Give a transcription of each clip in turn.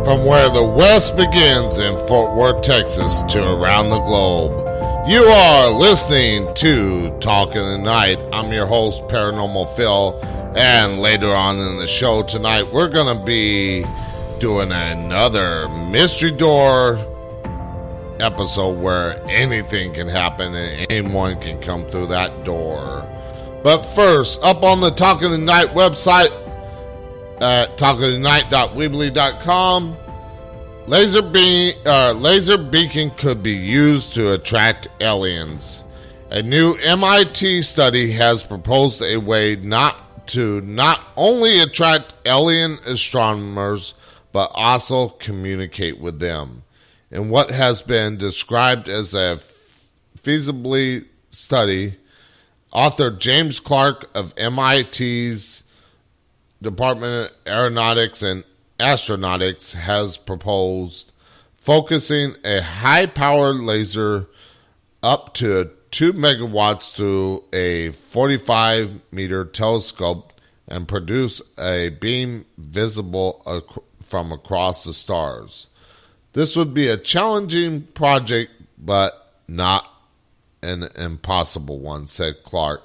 From where the West begins in Fort Worth, Texas, to around the globe, you are listening to Talk in the Night. I'm your host, Paranormal Phil, and later on in the show tonight, we're going to be doing another Mystery Door episode where anything can happen and anyone can come through that door. But first, up on the Talk in the Night website, at talkofthenight.weebly.com, laser beacon could be used to attract aliens. A new MIT study has proposed a way not only attract alien astronomers, but also communicate with them. In what has been described as a feasibility study, author James Clark of MIT's Department of Aeronautics and Astronautics has proposed focusing a high-powered laser up to 2 megawatts through a 45-meter telescope and produce a beam visible from across the stars. This would be a challenging project, but not an impossible one, said Clark.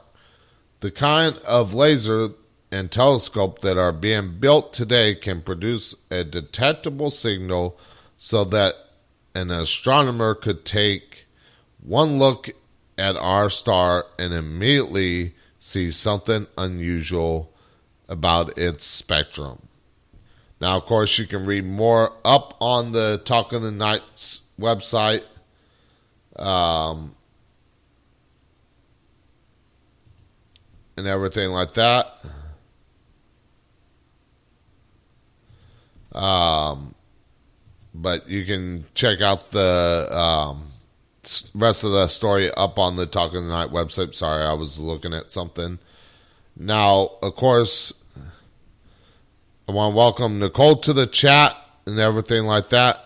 The kind of laser and telescope that are being built today can produce a detectable signal so that an astronomer could take one look at our star and immediately see something unusual about its spectrum. Now, of course, you can read more up on the Talk in the Night's website. And everything like that. But you can check out the rest of the story up on the Talk in the Night website. Sorry, I was looking at something. Now, of course, I want to welcome Nicole to the chat and everything like that.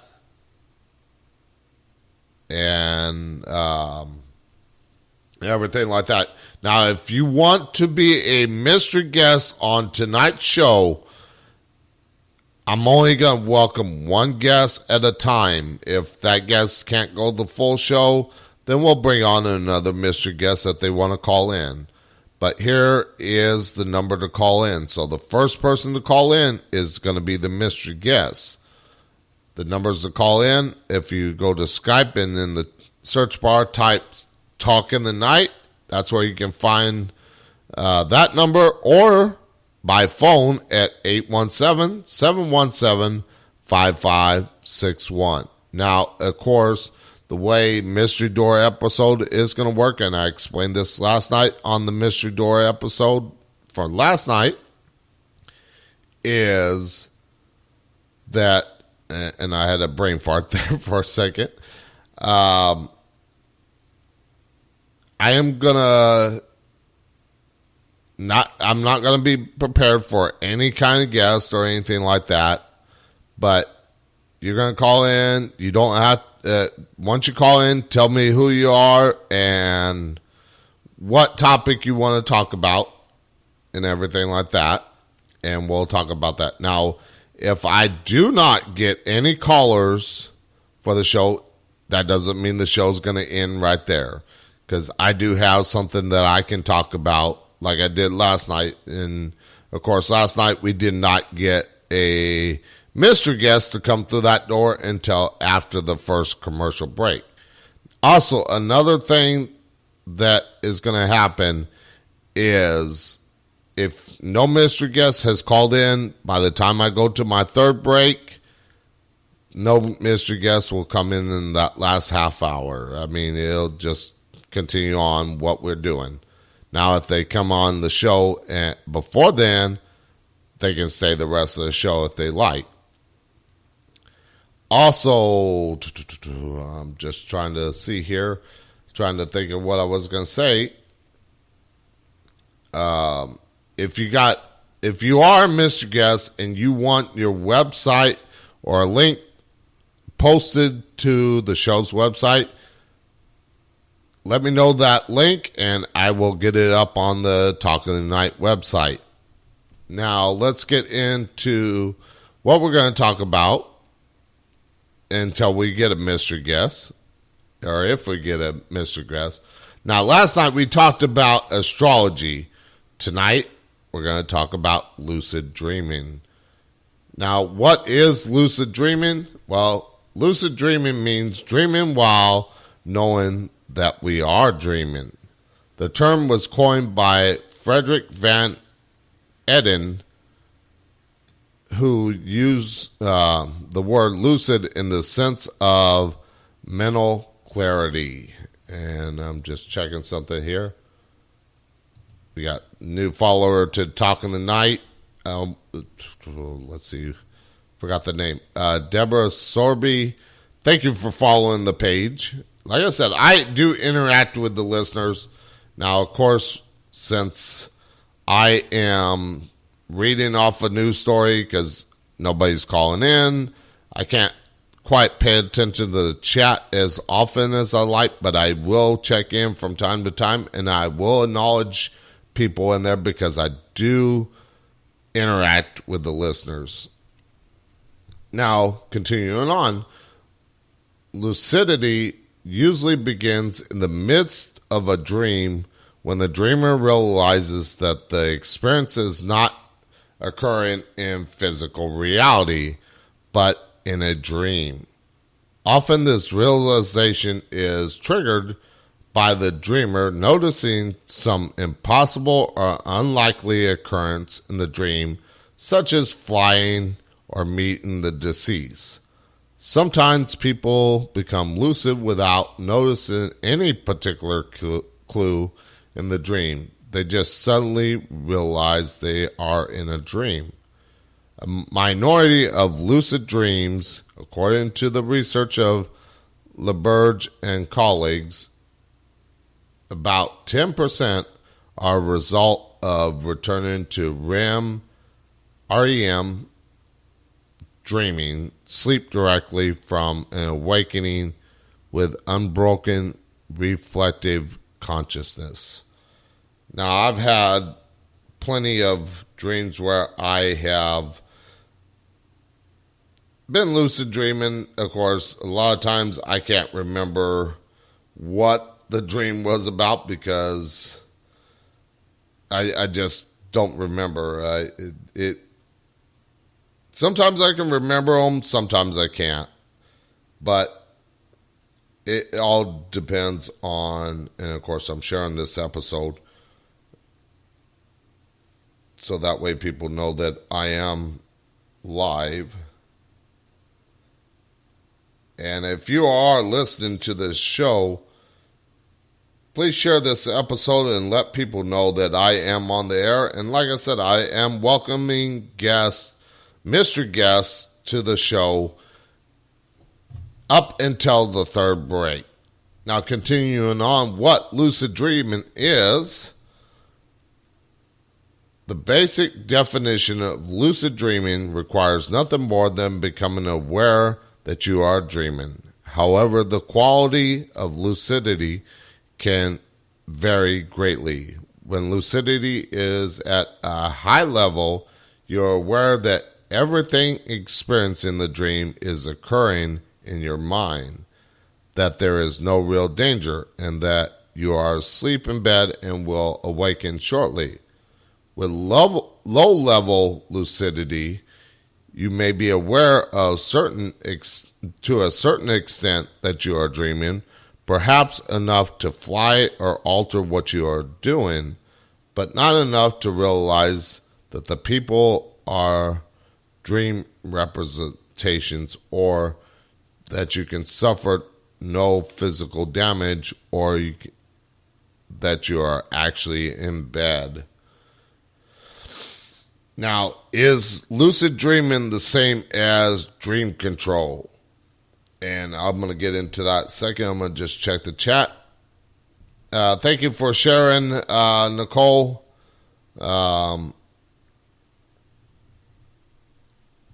And everything like that. Now, if you want to be a mystery guest on tonight's show, I'm only going to welcome one guest at a time. If that guest can't go the full show, then we'll bring on another mystery guest that they want to call in. But here is the number to call in. So the first person to call in is going to be the mystery guest. The numbers to call in, if you go to Skype and in the search bar type Talk in the Night, that's where you can find that number, or by phone at 817-717-5561. Now, of course, the way Mystery Door episode is going to work, and I explained this last night on the Mystery Door episode for last night, is that, and I had a brain fart there for a second, I'm not gonna be prepared for any kind of guest or anything like that, but you're gonna call in. You don't have once you call in, tell me who you are and what topic you want to talk about and everything like that, and we'll talk about that. Now, if I do not get any callers for the show, that doesn't mean the show's going to end right there, because I do have something that I can talk about like I did last night. And, of course, last night we did not get a mystery guest to come through that door until after the first commercial break. Also, another thing that is going to happen is if no mystery guest has called in by the time I go to my third break, no mystery guest will come in that last half hour. I mean, it'll just continue on what we're doing. Now, if they come on the show before then, they can stay the rest of the show if they like. Also, I'm just trying to see here, trying to think of what I was going to say. If you are a mystery guest and you want your website or a link posted to the show's website, let me know that link and I will get it up on the Talk of the Night website. Now, let's get into what we're going to talk about. until we get a mystery guest, or if we get a mystery guest. Now, last night we talked about astrology. Tonight, we're going to talk about lucid dreaming. Now, what is lucid dreaming? Well, lucid dreaming means dreaming while knowing that we are dreaming. The term was coined by Frederick Van Eden, who used the word lucid in the sense of mental clarity. And I'm just checking something here. We got new follower to Talk in the Night. Let's see. Forgot the name. Deborah Sorby. Thank you for following the page. Like I said, I do interact with the listeners. Now, of course, since I am reading off a news story because nobody's calling in, I can't quite pay attention to the chat as often as I like, but I will check in from time to time, and I will acknowledge people in there because I do interact with the listeners. Now, continuing on, lucidity usually begins in the midst of a dream when the dreamer realizes that the experience is not occurring in physical reality, but in a dream. Often this realization is triggered by the dreamer noticing some impossible or unlikely occurrence in the dream, such as flying or meeting the deceased. Sometimes people become lucid without noticing any particular clue in the dream. They just suddenly realize they are in a dream. A minority of lucid dreams, according to the research of LeBurge and colleagues, about 10% are a result of returning to REM dreaming, sleep directly from an awakening with unbroken reflective consciousness. Now, I've had plenty of dreams where I have been lucid dreaming. Of course, a lot of times I can't remember what the dream was about because I just don't remember. Sometimes I can remember them, sometimes I can't. But it all depends on, and of course I'm sharing this episode so that way people know that I am live. And if you are listening to this show, please share this episode and let people know that I am on the air. And like I said, I am welcoming guests, mystery guests, to the show up until the third break. Now, continuing on, what lucid dreaming is. The basic definition of lucid dreaming requires nothing more than becoming aware that you are dreaming. However, the quality of lucidity can vary greatly. When lucidity is at a high level, you're aware that everything experienced in the dream is occurring in your mind, that there is no real danger, and that you are asleep in bed and will awaken shortly. With low-level lucidity, you may be aware of to a certain extent that you are dreaming, perhaps enough to fly or alter what you are doing, but not enough to realize that the people are dream representations, or that you can suffer no physical damage, or that you are actually in bed. Now, is lucid dreaming the same as dream control? And I'm going to get into that second. I'm going to just check the chat. Thank you for sharing, Nicole. And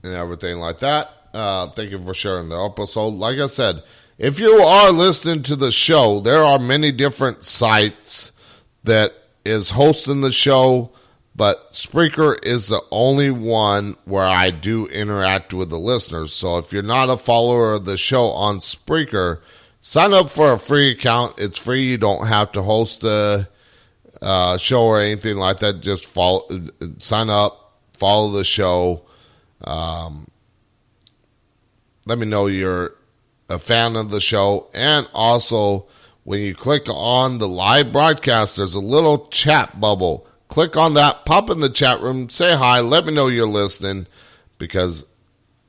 everything like that. Thank you for sharing the episode. Like I said, if you are listening to the show, there are many different sites that is hosting the show. But Spreaker is the only one where I do interact with the listeners. So if you're not a follower of the show on Spreaker, sign up for a free account. It's free. You don't have to host a show or anything like that. Just sign up, follow the show. Let me know you're a fan of the show. And also, when you click on the live broadcast, there's a little chat bubble. Click on that, pop in the chat room, say hi, let me know you're listening, because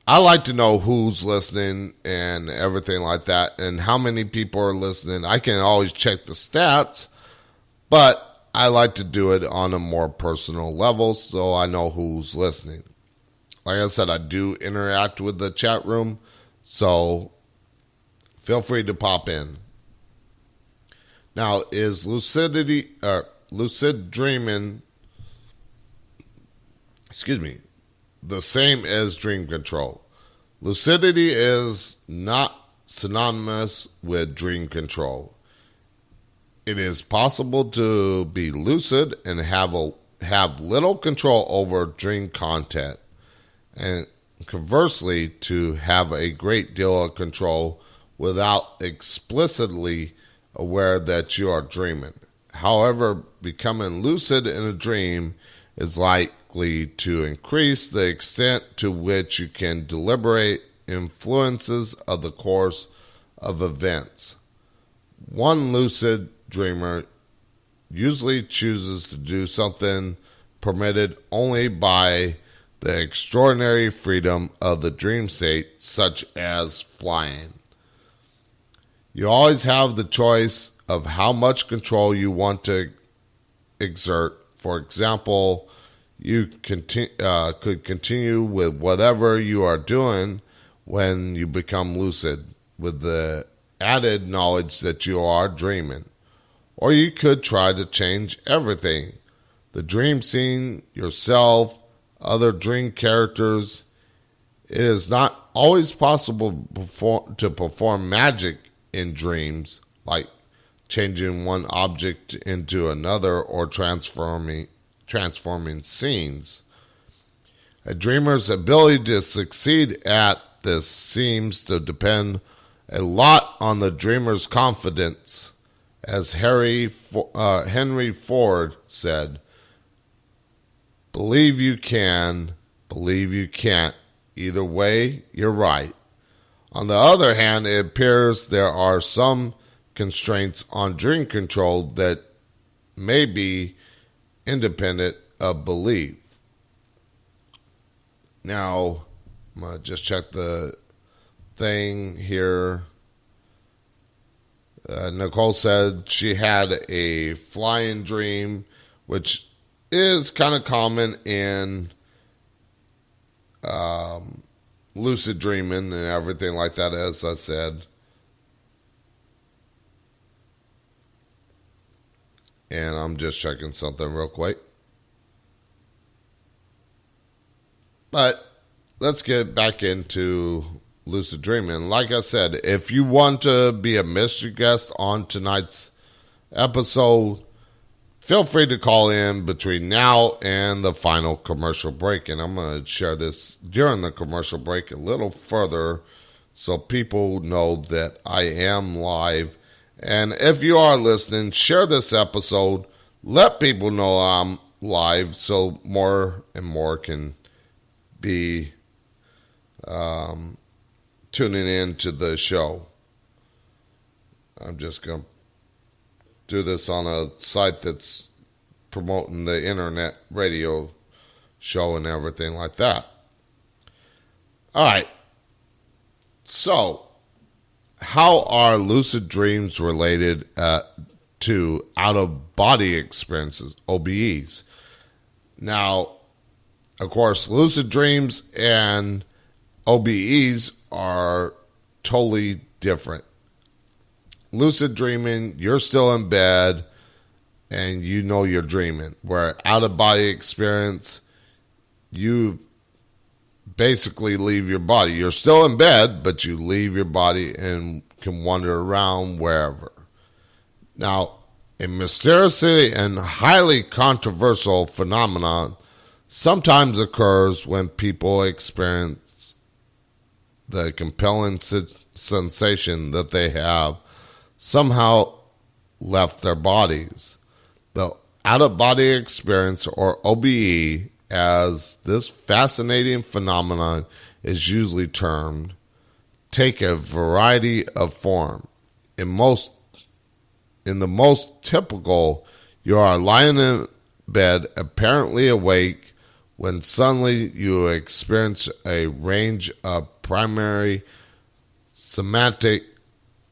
I like to know who's listening and everything like that, and how many people are listening. I can always check the stats, but I like to do it on a more personal level so I know who's listening. Like I said, I do interact with the chat room, so feel free to pop in. Now, is lucid dreaming, the same as dream control? Lucidity is not synonymous with dream control. It is possible to be lucid and have little control over dream content, and conversely, to have a great deal of control without explicitly aware that you are dreaming. However, becoming lucid in a dream is likely to increase the extent to which you can deliberate influences of the course of events. One lucid dreamer usually chooses to do something permitted only by the extraordinary freedom of the dream state, such as flying. You always have the choice of how much control you want to exert. For example, you could continue with whatever you are doing when you become lucid, with the added knowledge that you are dreaming. Or you could try to change everything. The dream scene, yourself, other dream characters. It is not always possible to perform magic in dreams, like changing one object into another or transforming scenes. A dreamer's ability to succeed at this seems to depend a lot on the dreamer's confidence. As Henry Ford said, "Believe you can, believe you can't. Either way, you're right." On the other hand, it appears there are some constraints on dream control that may be independent of belief. Now, I'm going to just check the thing here. Nicole said she had a flying dream, which is kind of common in lucid dreaming and everything like that, as I said. And I'm just checking something real quick. But let's get back into lucid dreaming. Like I said, if you want to be a mystery guest on tonight's episode, feel free to call in between now and the final commercial break. And I'm going to share this during the commercial break a little further so people know that I am live. And if you are listening, share this episode. Let people know I'm live so more and more can be tuning in to the show. I'm just going to do this on a site that's promoting the internet radio show and everything like that. All right. So, how are lucid dreams related to out-of-body experiences, OBEs? Now, of course, lucid dreams and OBEs are totally different. Lucid dreaming, you're still in bed and you know you're dreaming. Where out-of-body experience, you basically leave your body. You're still in bed, but you leave your body and can wander around wherever. Now, A mysterious and highly controversial phenomenon sometimes occurs when people experience the compelling sensation that they have somehow left their bodies. The out-of-body experience, or OBE, as this fascinating phenomenon is usually termed, take a variety of form. In the most typical, you are lying in bed, apparently awake, when suddenly you experience a range of primary somatic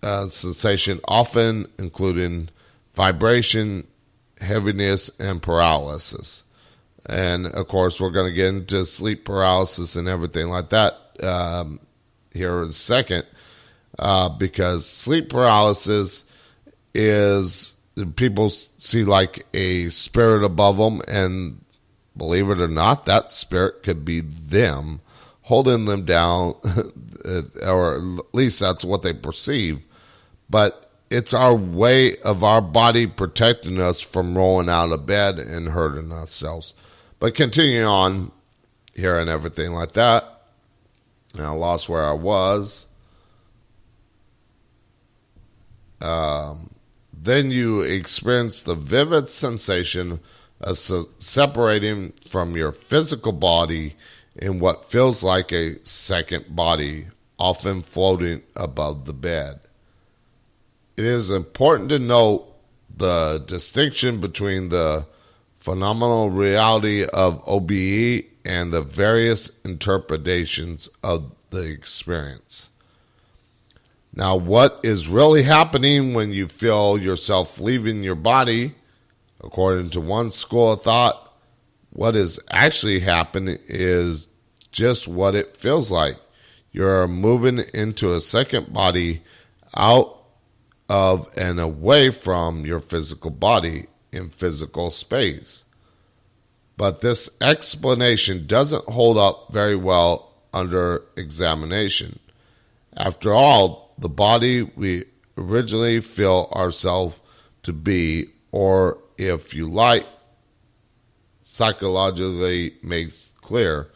sensation, often including vibration, heaviness, and paralysis. And of course, we're going to get into sleep paralysis and everything like that here in a second, because sleep paralysis is, people see like a spirit above them, and believe it or not, that spirit could be them holding them down, or at least that's what they perceive. But it's our way of our body protecting us from rolling out of bed and hurting ourselves. But continuing on here and everything like that, and I lost where I was. Then you experience the vivid sensation of separating from your physical body in what feels like a second body, often floating above the bed. It is important to note the distinction between the phenomenal reality of OBE and the various interpretations of the experience. Now, what is really happening when you feel yourself leaving your body? According to one school of thought, what is actually happening is just what it feels like. You're moving into a second body out of and away from your physical body in physical space. But this explanation doesn't hold up very well under examination. After all, the body we originally feel ourselves to be, or if you like, psychologically makes clear,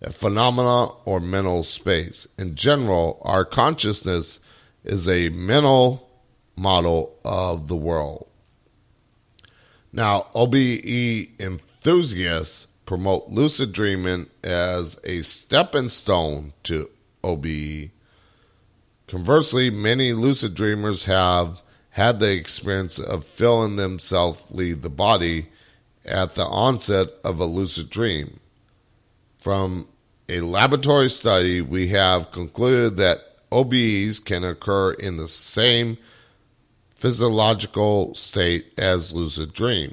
a phenomena or mental space. In general, our consciousness is a mental model of the world. Now, OBE enthusiasts promote lucid dreaming as a stepping stone to OBE. Conversely, many lucid dreamers have had the experience of feeling themselves leave the body at the onset of a lucid dream. From a laboratory study, we have concluded that OBEs can occur in the same physiological state as lucid dream.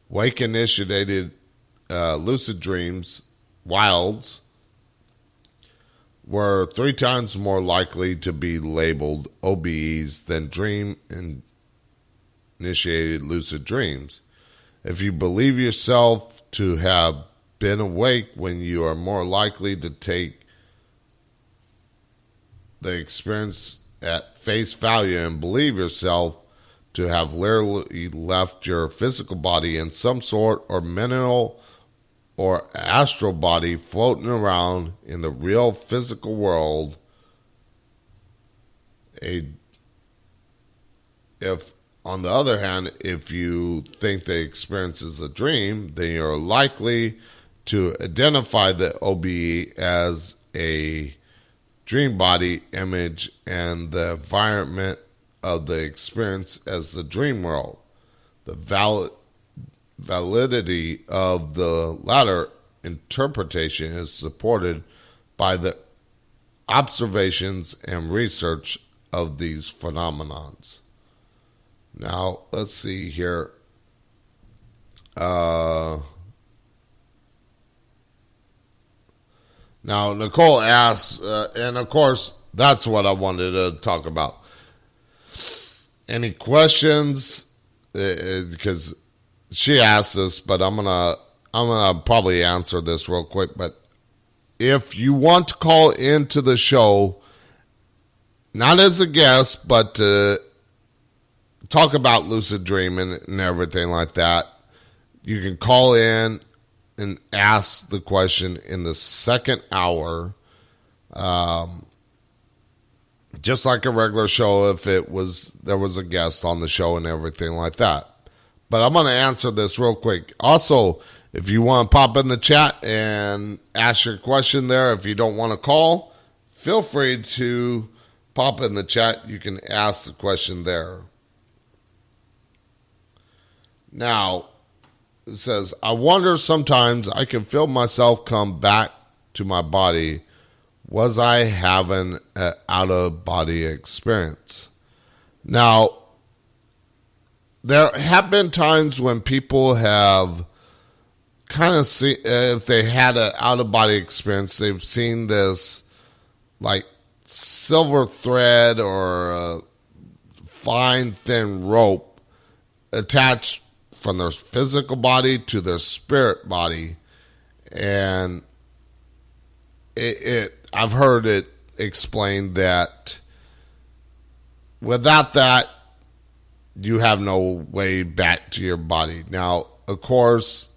Wake-initiated lucid dreams, wilds, were 3 times more likely to be labeled OBEs than dream-initiated lucid dreams. If you believe yourself to have been awake when you are more likely to take the experience at face value and believe yourself to have literally left your physical body in some sort or mental or astral body floating around in the real physical world, if on the other hand, if you think the experience is a dream, then you're likely to identify the OBE as a dream body image and the environment of the experience as the dream world. The validity of the latter interpretation is supported by the observations and research of these phenomenons. Now, let's see here. Now, Nicole asks, and of course, that's what I wanted to talk about. Any questions? Because she asked this, but I'm gonna probably answer this real quick. But if you want to call into the show, not as a guest, but to talk about lucid dreaming and everything like that, you can call in and ask the question in the second hour, just like a regular show if there was a guest on the show and everything like that. But I'm going to answer this real quick. Also, if you want to pop in the chat and ask your question there, if you don't want to call, feel free to pop in the chat. You can ask the question there. Now, it says, I wonder sometimes I can feel myself come back to my body. Was I having an out-of-body experience? Now, there have been times when people have kind of seen, if they had an out-of-body experience, they've seen this like silver thread or a fine, thin rope attached from their physical body to their spirit body. And I've heard it explained that without that, you have no way back to your body. Now, of course,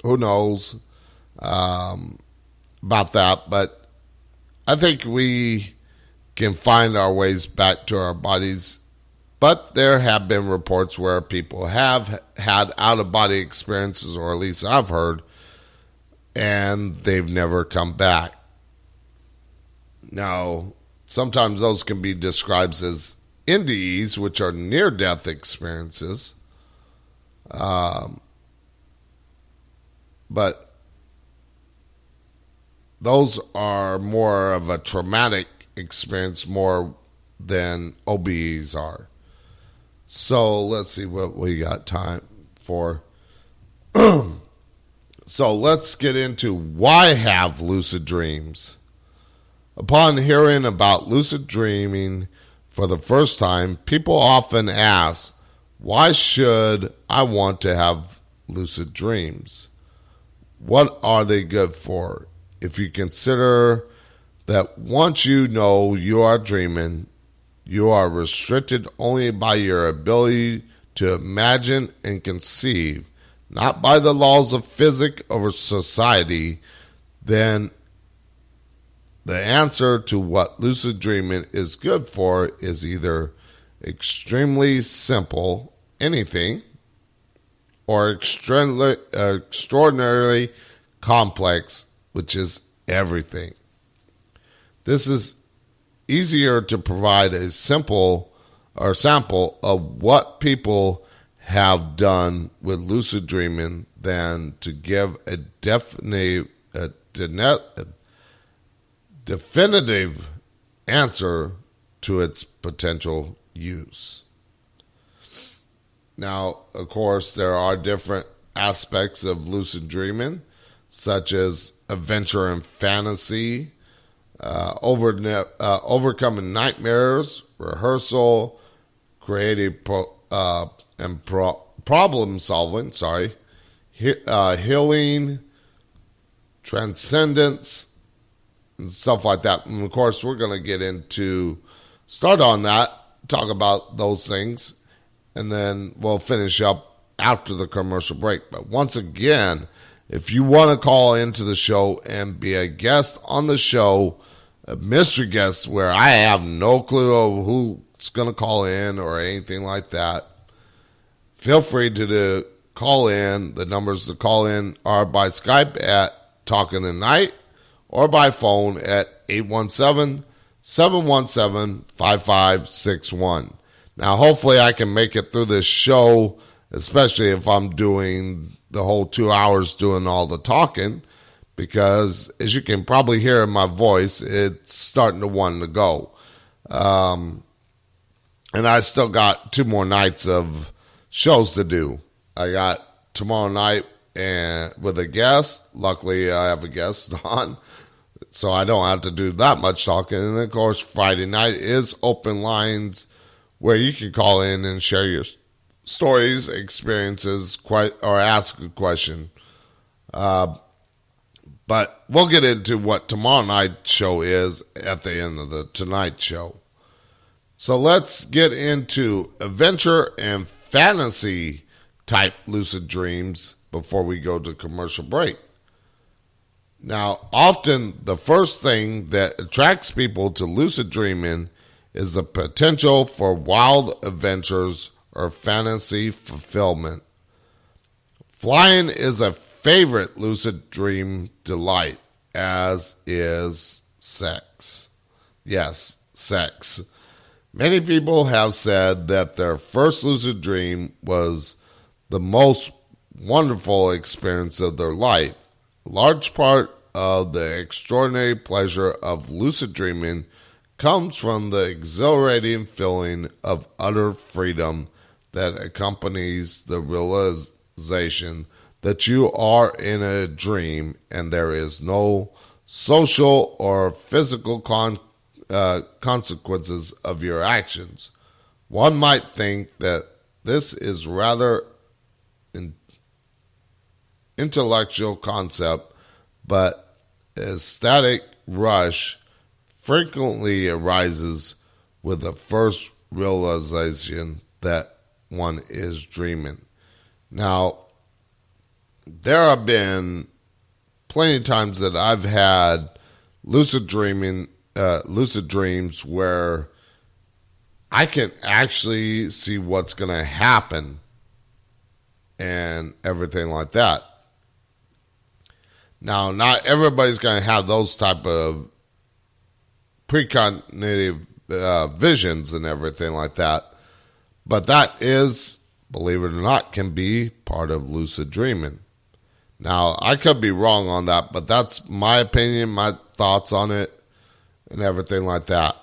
who knows about that, but I think we can find our ways back to our bodies. But there have been reports where people have had out-of-body experiences, or at least I've heard, and they've never come back. Now, sometimes those can be described as NDEs, which are near-death experiences. But those are more of a traumatic experience more than OBEs are. So let's see what we got time for. So let's get into why have lucid dreams. Upon hearing about lucid dreaming for the first time, people often ask, why should I want to have lucid dreams? What are they good for? If you consider that once you know you are dreaming, you are restricted only by your ability to imagine and conceive, not by the laws of physics or society, then the answer to what lucid dreaming is good for is either extremely simple, anything, or extraordinarily complex, which is everything. This is easier to provide a simple or sample of what people have done with lucid dreaming than to give a definitive answer to its potential use. Now, of course, there are different aspects of lucid dreaming, such as adventure and fantasy, overcoming nightmares, rehearsal, creative problem solving, healing, transcendence, and stuff like that. And of course, we're going to start on that, talk about those things, and then we'll finish up after the commercial break. But once again, if you want to call into the show and be a guest on the show, a mystery guest where I have no clue of who's going to call in or anything like that, feel free to call in. The numbers to call in are by Skype at Talking the Night or by phone at 817-717-5561. Now, hopefully I can make it through this show, especially if I'm doing the whole 2 hours doing all the talking, because as you can probably hear in my voice, it's starting to want to go. And I still got 2 more nights of shows to do. I got tomorrow night and with a guest. Luckily, I have a guest on, so I don't have to do that much talking. And of course, Friday night is open lines where you can call in and share your stories, experiences, or ask a question. But we'll get into what tomorrow night's show is at the end of the Tonight Show. So let's get into adventure and fantasy type lucid dreams before we go to commercial break. Now, often the first thing that attracts people to lucid dreaming is the potential for wild adventures or fantasy fulfillment. Flying is a favorite lucid dream delight, as is sex. Yes, sex. Many people have said that their first lucid dream was the most wonderful experience of their life. A large part of the extraordinary pleasure of lucid dreaming comes from the exhilarating feeling of utter freedom that accompanies the realization that you are in a dream and there is no social or physical consequences of your actions. One might think that this is rather an intellectual concept, but ecstatic rush frequently arises with the first realization that one is dreaming. Now, there have been plenty of times that I've had lucid dreams where I can actually see what's going to happen and everything like that. Now, not everybody's going to have those type of precognitive visions and everything like that, but that is, believe it or not, can be part of lucid dreaming. Now, I could be wrong on that, but that's my opinion, my thoughts on it, and everything like that.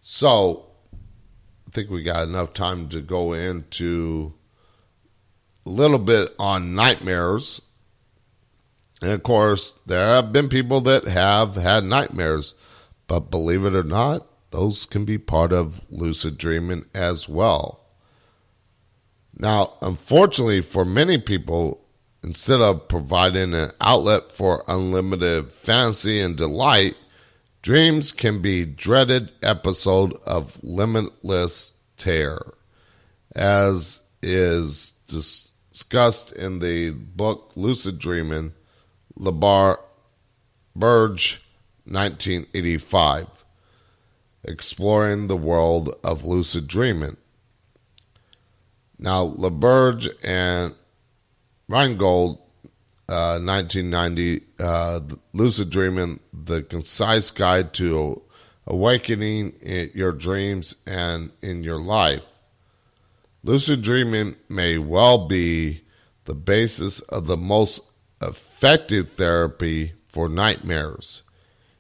So, I think we got enough time to go into a little bit on nightmares. And of course, there have been people that have had nightmares, but believe it or not, those can be part of lucid dreaming as well. Now, unfortunately for many people, instead of providing an outlet for unlimited fantasy and delight, dreams can be dreaded episode of limitless terror, as is discussed in the book Lucid Dreaming, LaBerge, 1985, exploring the world of lucid dreaming. Now, LaBerge and Reingold, 1990, Lucid Dreaming, the concise guide to awakening in your dreams and in your life. Lucid dreaming may well be the basis of the most effective therapy for nightmares.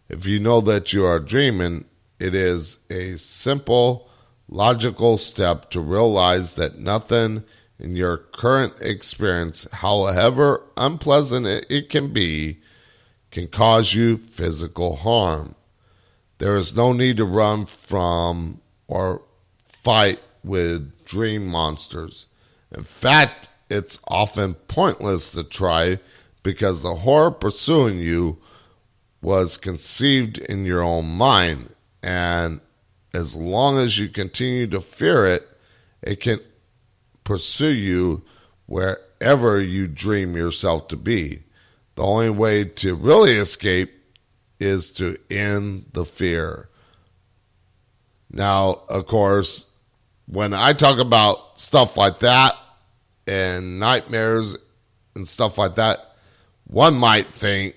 If you know that you are dreaming, it is a simple, logical step to realize that nothing in your current experience, however unpleasant it can be, can cause you physical harm. There is no need to run from or fight with dream monsters. In fact, it's often pointless to try because the horror pursuing you was conceived in your own mind, and as long as you continue to fear it, it can pursue you wherever you dream yourself to be. The only way to really escape is to end the fear. Now, of course, when I talk about stuff like that and nightmares and stuff like that, one might think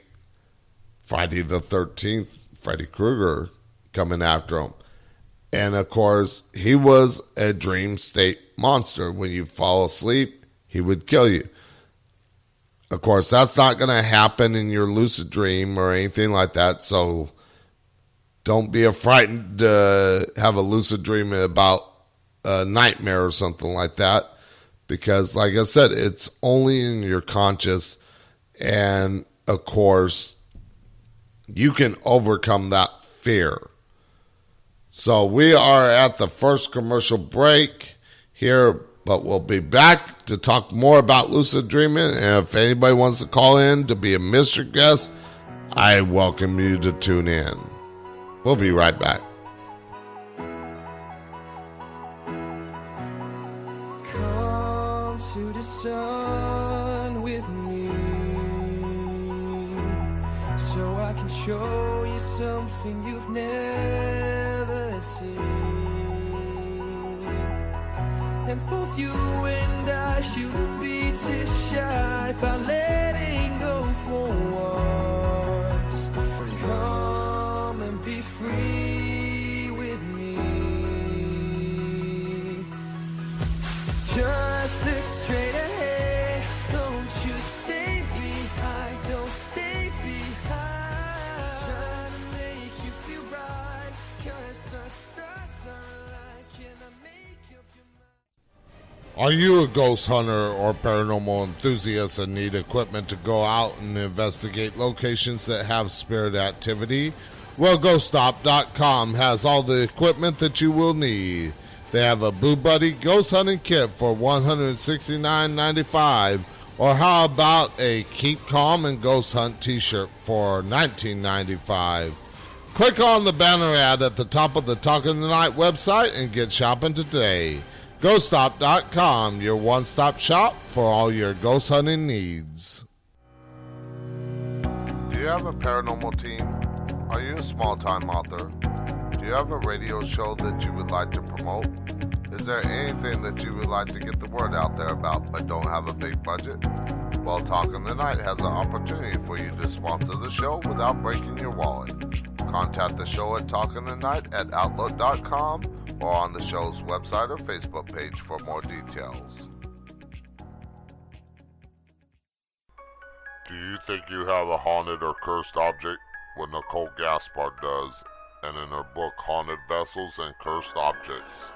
Friday the 13th, Freddy Krueger coming after him. And of course, he was a dream state monster. When you fall asleep, he would kill you. Of course, that's not going to happen in your lucid dream or anything like that. So don't be frightened to have a lucid dream about a nightmare or something like that. Because like I said, it's only in your conscious. And of course, you can overcome that fear. So we are at the first commercial break here, but we'll be back to talk more about lucid dreaming. And if anybody wants to call in to be a mystery guest, I welcome you to tune in. We'll be right back. I can show you something you've never seen. And both you and I shouldn't be too shy about letting go for once. Come and be free with me. Just look straight ahead. Don't you stay behind. Don't stay behind. Trying to make you feel right. 'Cause our stars are aligned. Can I make up your mind? Are you a ghost hunter or paranormal enthusiast and need equipment to go out and investigate locations that have spirit activity? Well, GhostStop.com has all the equipment that you will need. They have a Boo Buddy ghost hunting kit for $169.95, or how about a Keep Calm and Ghost Hunt t-shirt for $19.95. Click on the banner ad at the top of the Talk in the Night website and get shopping today. GhostStop.com, your one-stop shop for all your ghost hunting needs. Do you have a paranormal team? Are you a small-time author? Do you have a radio show that you would like to promote? Is there anything that you would like to get the word out there about but don't have a big budget? Well, Talk in the Night has an opportunity for you to sponsor the show without breaking your wallet. Contact the show at talkinthetonight@outlook.com or on the show's website or Facebook page for more details. Do you think you have a haunted or cursed object? Well, Nicole Gaspard does, and in her book Haunted Vessels and Cursed Objects,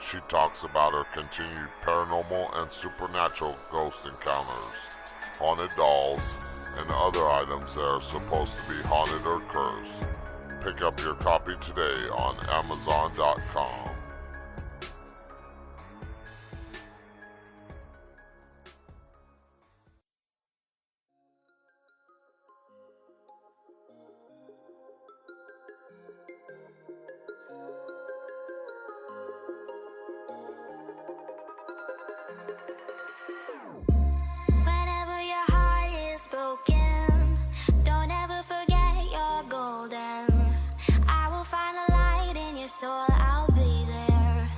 she talks about her continued paranormal and supernatural ghost encounters, haunted dolls, and other items that are supposed to be haunted or cursed. Pick up your copy today on Amazon.com. Whenever your heart is broken, don't ever forget you're golden. I will find the light in your soul, I'll be there.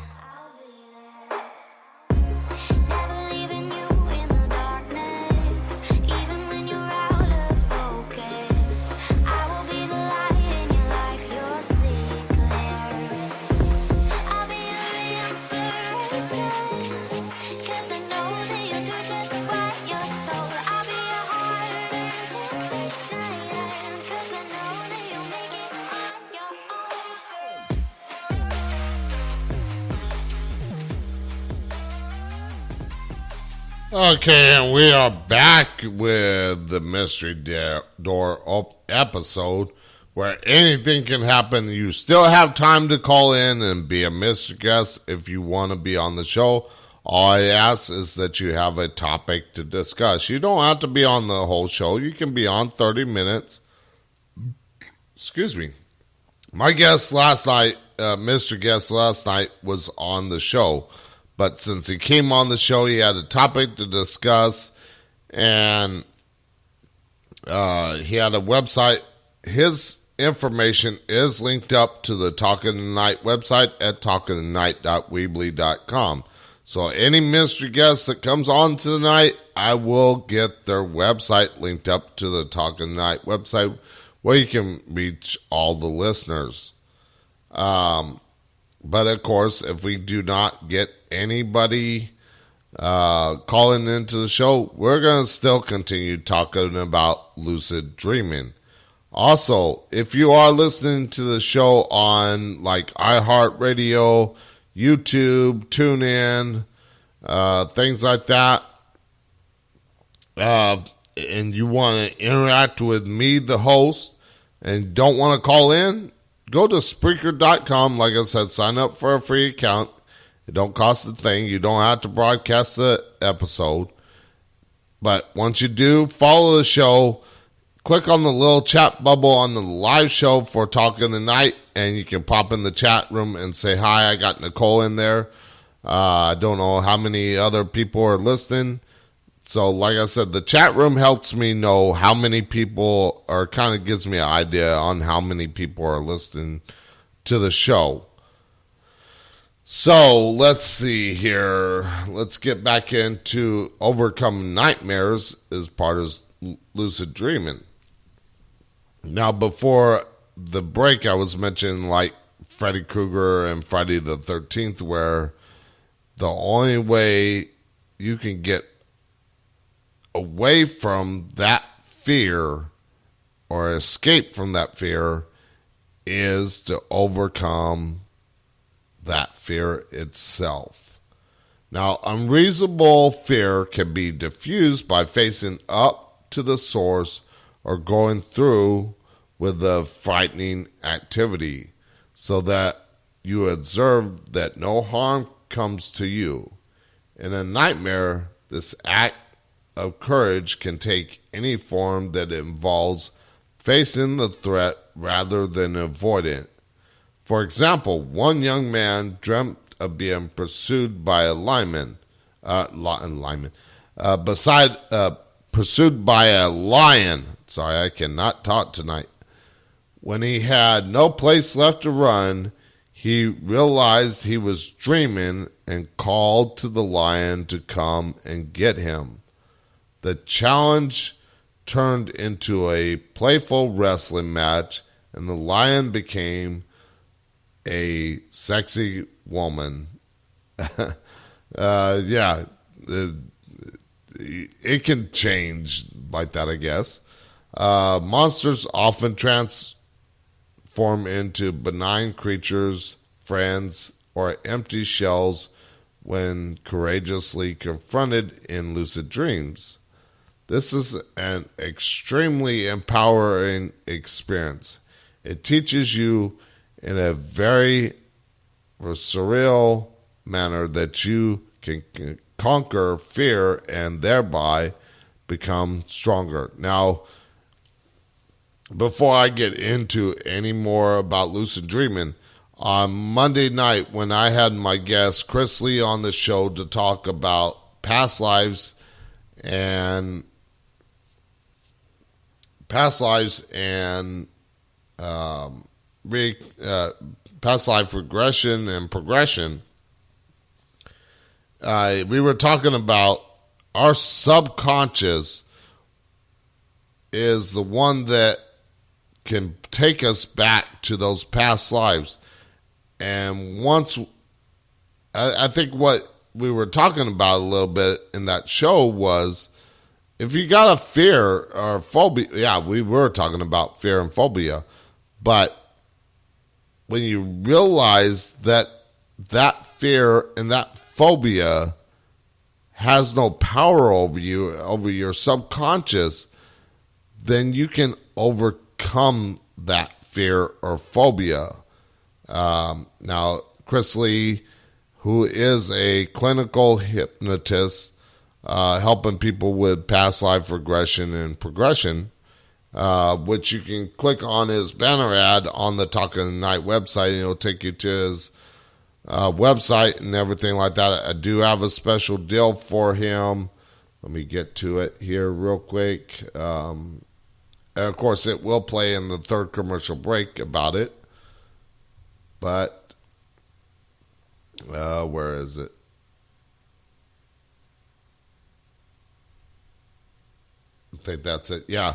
Never leaving you in the darkness, even when you're out of focus. I will be the light in your life, you'll see it clear. I'll be your inspiration, 'cause I know that you'll do just what you're told. I'll be your heart and temptation, 'cause I know that you'll make it on your own. Okay, and we are back with the Mystery Door episode where anything can happen. You still have time to call in and be a mystery guest if you want to be on the show. All I ask is that you have a topic to discuss. You don't have to be on the whole show. You can be on 30 minutes. Excuse me. My guest last night, Mr. Guest last night, was on the show. But since he came on the show, he had a topic to discuss. And he had a website. His information is linked up to the Talk in the Night website at talkinthetonight.weebly.com. So any mystery guest that comes on tonight, I will get their website linked up to the Talk in the Night website where you can reach all the listeners. But of course, if we do not get anybody calling into the show, we're going to still continue talking about lucid dreaming. Also, if you are listening to the show on like iHeartRadio, YouTube, TuneIn, things like that, and you want to interact with me, the host, and don't want to call in, go to Spreaker.com. Like I said, sign up for a free account. It don't cost a thing. You don't have to broadcast the episode. But once you do, follow the show. Click on the little chat bubble on the live show for Talk in the Night, and you can pop in the chat room and say, hi, I got Nicole in there. I don't know how many other people are listening. So, like I said, the chat room helps me know how many people, or kind of gives me an idea on how many people are listening to the show. So, let's see here. Let's get back into overcoming nightmares as part of lucid dreaming. Now, before the break, I was mentioning like Freddy Krueger and Friday the 13th, where the only way you can get away from that fear or escape from that fear is to overcome that fear itself. Now, unreasonable fear can be diffused by facing up to the source or going through with the frightening activity so that you observe that no harm comes to you. In a nightmare, this act of courage can take any form that involves facing the threat rather than avoiding it. For example, one young man dreamt of being pursued by a pursued by a lion. Sorry, I cannot talk tonight. When he had no place left to run, he realized he was dreaming and called to the lion to come and get him. The challenge turned into a playful wrestling match, and the lion became a sexy woman. It can change like that, I guess. Monsters often transform into benign creatures, friends, or empty shells when courageously confronted in lucid dreams. This is an extremely empowering experience. It teaches you in a very surreal manner that you can conquer fear and thereby become stronger. Now, before I get into any more about lucid dreaming, on Monday night when I had my guest Chris Lee on the show to talk about past lives and past life regression and progression, we were talking about our subconscious is the one that can take us back to those past lives. And once, I think what we were talking about a little bit in that show was, if you got a fear or phobia, yeah, we were talking about fear and phobia, but when you realize that that fear and that phobia has no power over you, over your subconscious, then you can overcome that fear or phobia. Now, Chris Lee, who is a clinical hypnotist, helping people with past life regression and progression, which you can click on his banner ad on the Talk of the Night website, and it'll take you to his website and everything like that. I do have a special deal for him. Let me get to it here real quick. And of course, it will play in the third commercial break about it. But, where is it? I think that's it. Yeah.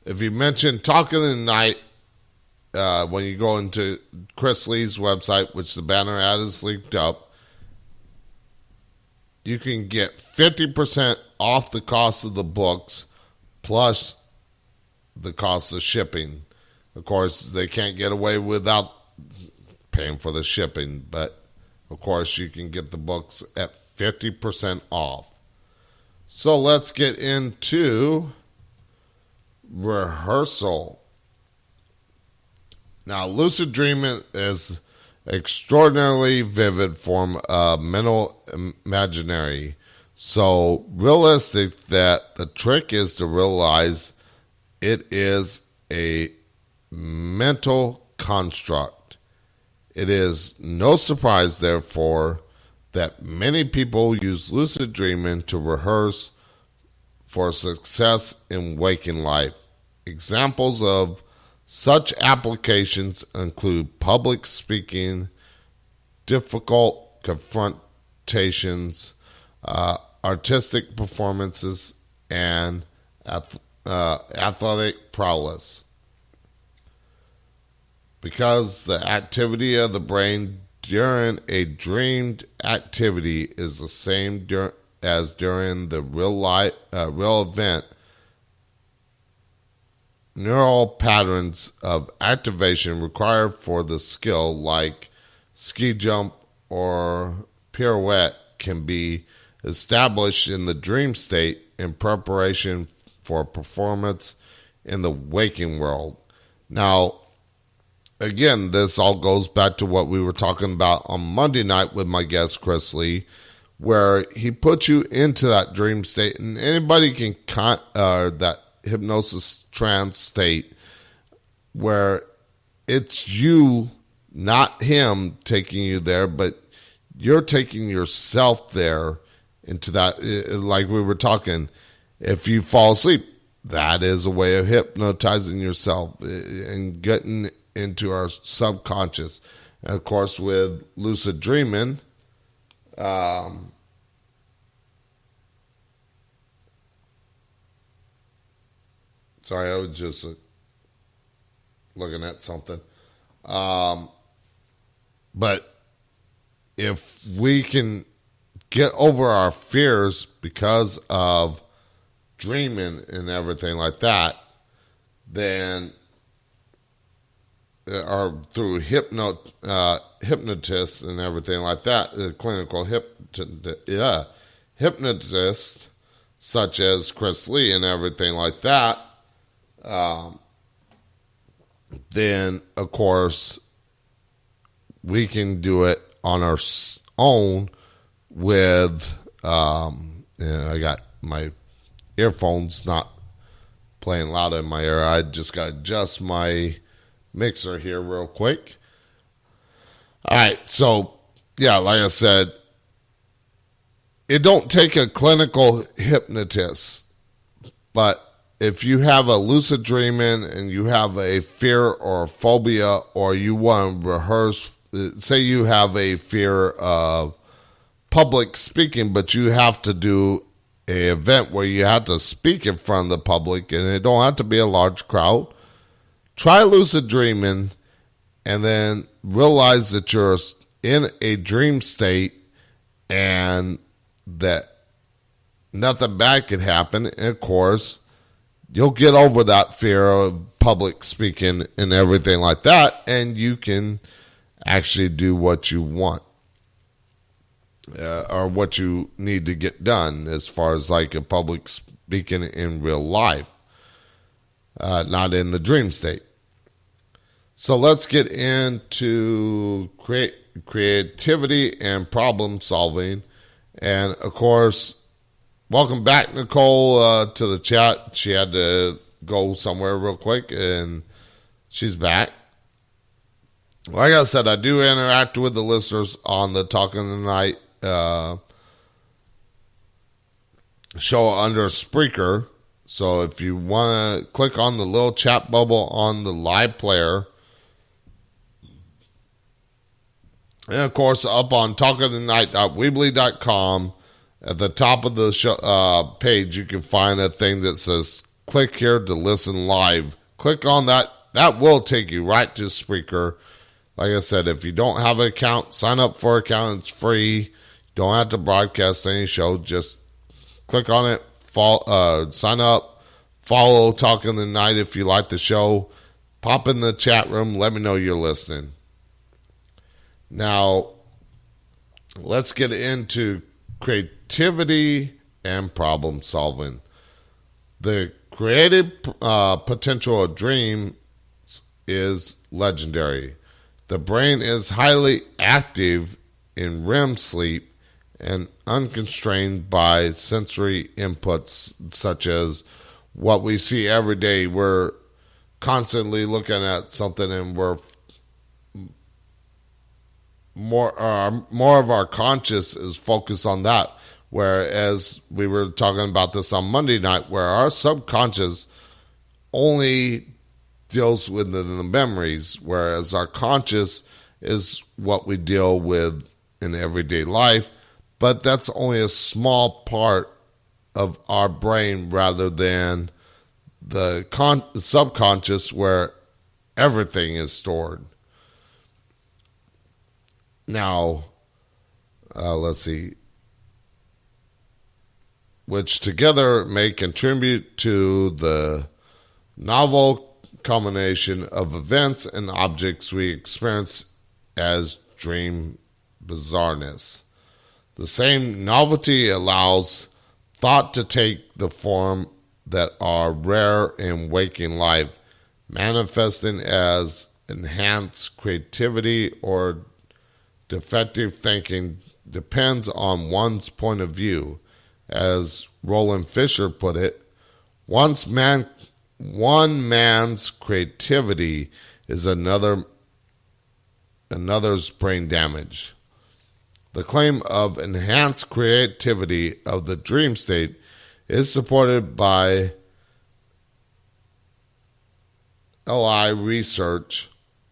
If you mention Talk of the Night, when you go into Chris Lee's website, which the banner ad is linked up, you can get 50% off the cost of the books plus the cost of shipping. Of course, they can't get away without paying for the shipping, but of course you can get the books at 50% off. So let's get into rehearsal. Now, lucid dreaming is extraordinarily vivid form of mental imaginary, so realistic that the trick is to realize it is a mental construct. It is no surprise, therefore, that many people use lucid dreaming to rehearse for success in waking life. Examples of such applications include public speaking, difficult confrontations, artistic performances, and athletic prowess. Because the activity of the brain during a dreamed activity is the same as during the real event, neural patterns of activation required for the skill, like ski jump or pirouette, can be established in the dream state in preparation for performance in the waking world. Now, again, this all goes back to what we were talking about on Monday night with my guest, Chris Lee, where he puts you into that dream state, and anybody can that hypnosis trance state where it's you, not him, taking you there, but you're taking yourself there into that. Like we were talking, if you fall asleep, that is a way of hypnotizing yourself and getting into our subconscious. And of course, with lucid dreaming, sorry, I was just looking at something. But if we can get over our fears because of dreaming and everything like that, then or through hypnotists and everything like that, the clinical hypnotists such as Chris Lee and everything like that, then of course we can do it on our own with I got my earphones not playing loud in my ear. I just got to adjust my mixer here real quick. All right, so yeah, like I said, it don't take a clinical hypnotist, but if you have a lucid dreaming and you have a fear or a phobia, or you want to rehearse, say you have a fear of public speaking, but you have to do an event where you have to speak in front of the public and it don't have to be a large crowd, try lucid dreaming and then realize that you're in a dream state and that nothing bad could happen. And of course, you'll get over that fear of public speaking and everything like that, and you can actually do what you want or what you need to get done as far as like a public speaking in real life, not in the dream state. So let's get into creativity and problem solving. And of course, welcome back, Nicole, to the chat. She had to go somewhere real quick, and she's back. Like I said, I do interact with the listeners on the Talking Tonight show under Spreaker. So if you want to click on the little chat bubble on the live player, and of course up on talkingtonight.weebly.com, at the top of the show, page, you can find a thing that says click here to listen live. Click on that. That will take you right to Spreaker. Like I said, if you don't have an account, sign up for an account. It's free. Don't have to broadcast any show. Just click on it, sign up, follow Talking Tonight if you like the show. Pop in the chat room. Let me know you're listening. Now, let's get into creativity and problem solving. The creative potential of dreams is legendary. The brain is highly active in REM sleep and unconstrained by sensory inputs such as what we see every day. We're constantly looking at something and we're more of our conscious is focused on that. Whereas we were talking about this on Monday night, where our subconscious only deals with the memories, whereas our conscious is what we deal with in everyday life. But that's only a small part of our brain rather than the subconscious, where everything is stored. Now, let's see. Which together may contribute to the novel combination of events and objects we experience as dream bizarreness. The same novelty allows thought to take the form that are rare in waking life, manifesting as enhanced creativity or defective thinking depends on one's point of view. As Roland Fisher put it, one man's creativity is another's brain damage. The claim of enhanced creativity of the dream state is supported by LI research.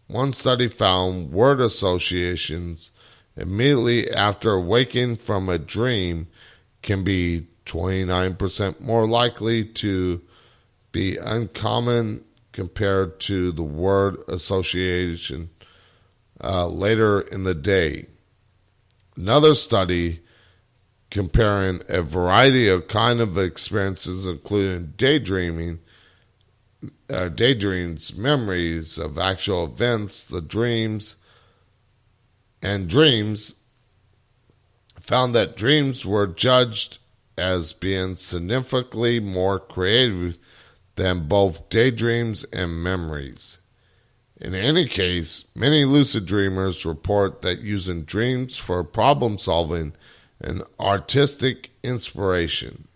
One study found word associations immediately after waking from a dream can be 29% more likely to be uncommon compared to the word association later in the day. Another study comparing a variety of kind of experiences, including daydreams, memories of actual events, the dreams, found that dreams were judged as being significantly more creative than both daydreams and memories. In any case, many lucid dreamers report that using dreams for problem solving and artistic inspiration.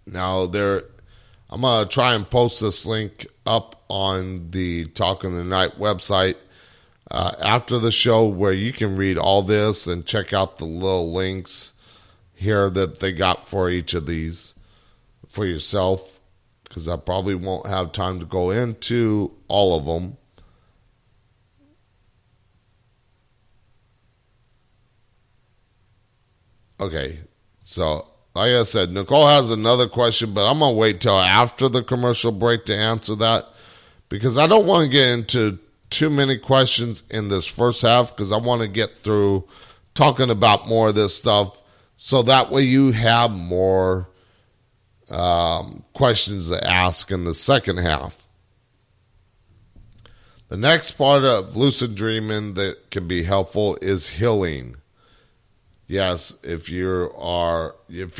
Now, I'm going to try and post this link up on the Talking the Night website after the show, where you can read all this and check out the little links here that they got for each of these for yourself, because I probably won't have time to go into all of them. Okay, so like I said, Nicole has another question, but I'm going to wait till after the commercial break to answer that, because I don't want to get into too many questions in this first half, because I want to get through talking about more of this stuff, so that way you have more questions to ask in the second half. The next part of lucid dreaming that can be helpful is healing. Yes, if your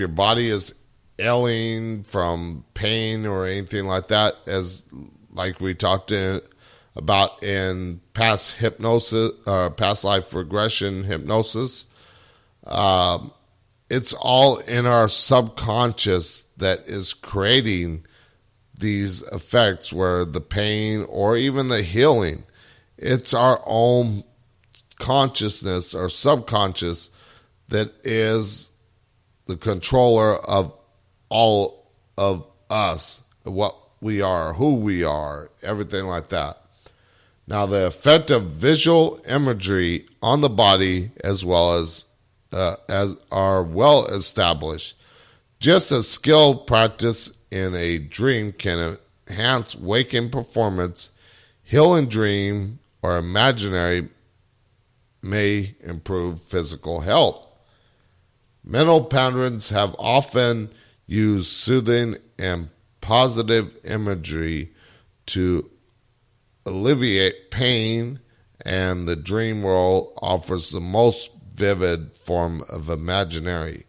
body is ailing from pain or anything like that, as like we talked about in past hypnosis, past life regression hypnosis, it's all in our subconscious that is creating these effects, where the pain or even the healing, it's our own consciousness or subconscious that is the controller of all of us, what we are, who we are, everything like that. Now, the effect of visual imagery on the body as are well established. Just as skilled practice in a dream can enhance waking performance, healing dream or imaginary may improve physical health. Mental patterns have often used soothing and positive imagery to alleviate pain, and the dream world offers the most vivid form of imaginary.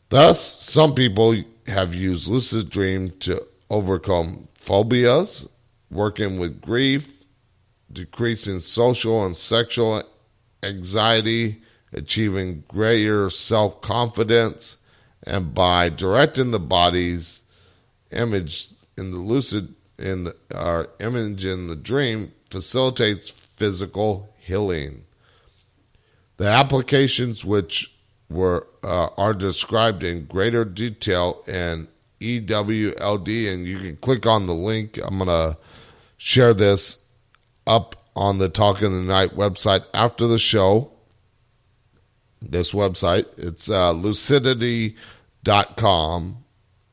Thus, some people have used lucid dream to overcome phobias, working with grief, decreasing social and sexual anxiety, achieving greater self-confidence, and by directing the body's image in the lucid our image in the dream facilitates physical healing. The applications which are described in greater detail in EWLD, and you can click on the link. I'm going to share this up on the Talk in the Night website after the show. This website, it's lucidity.com,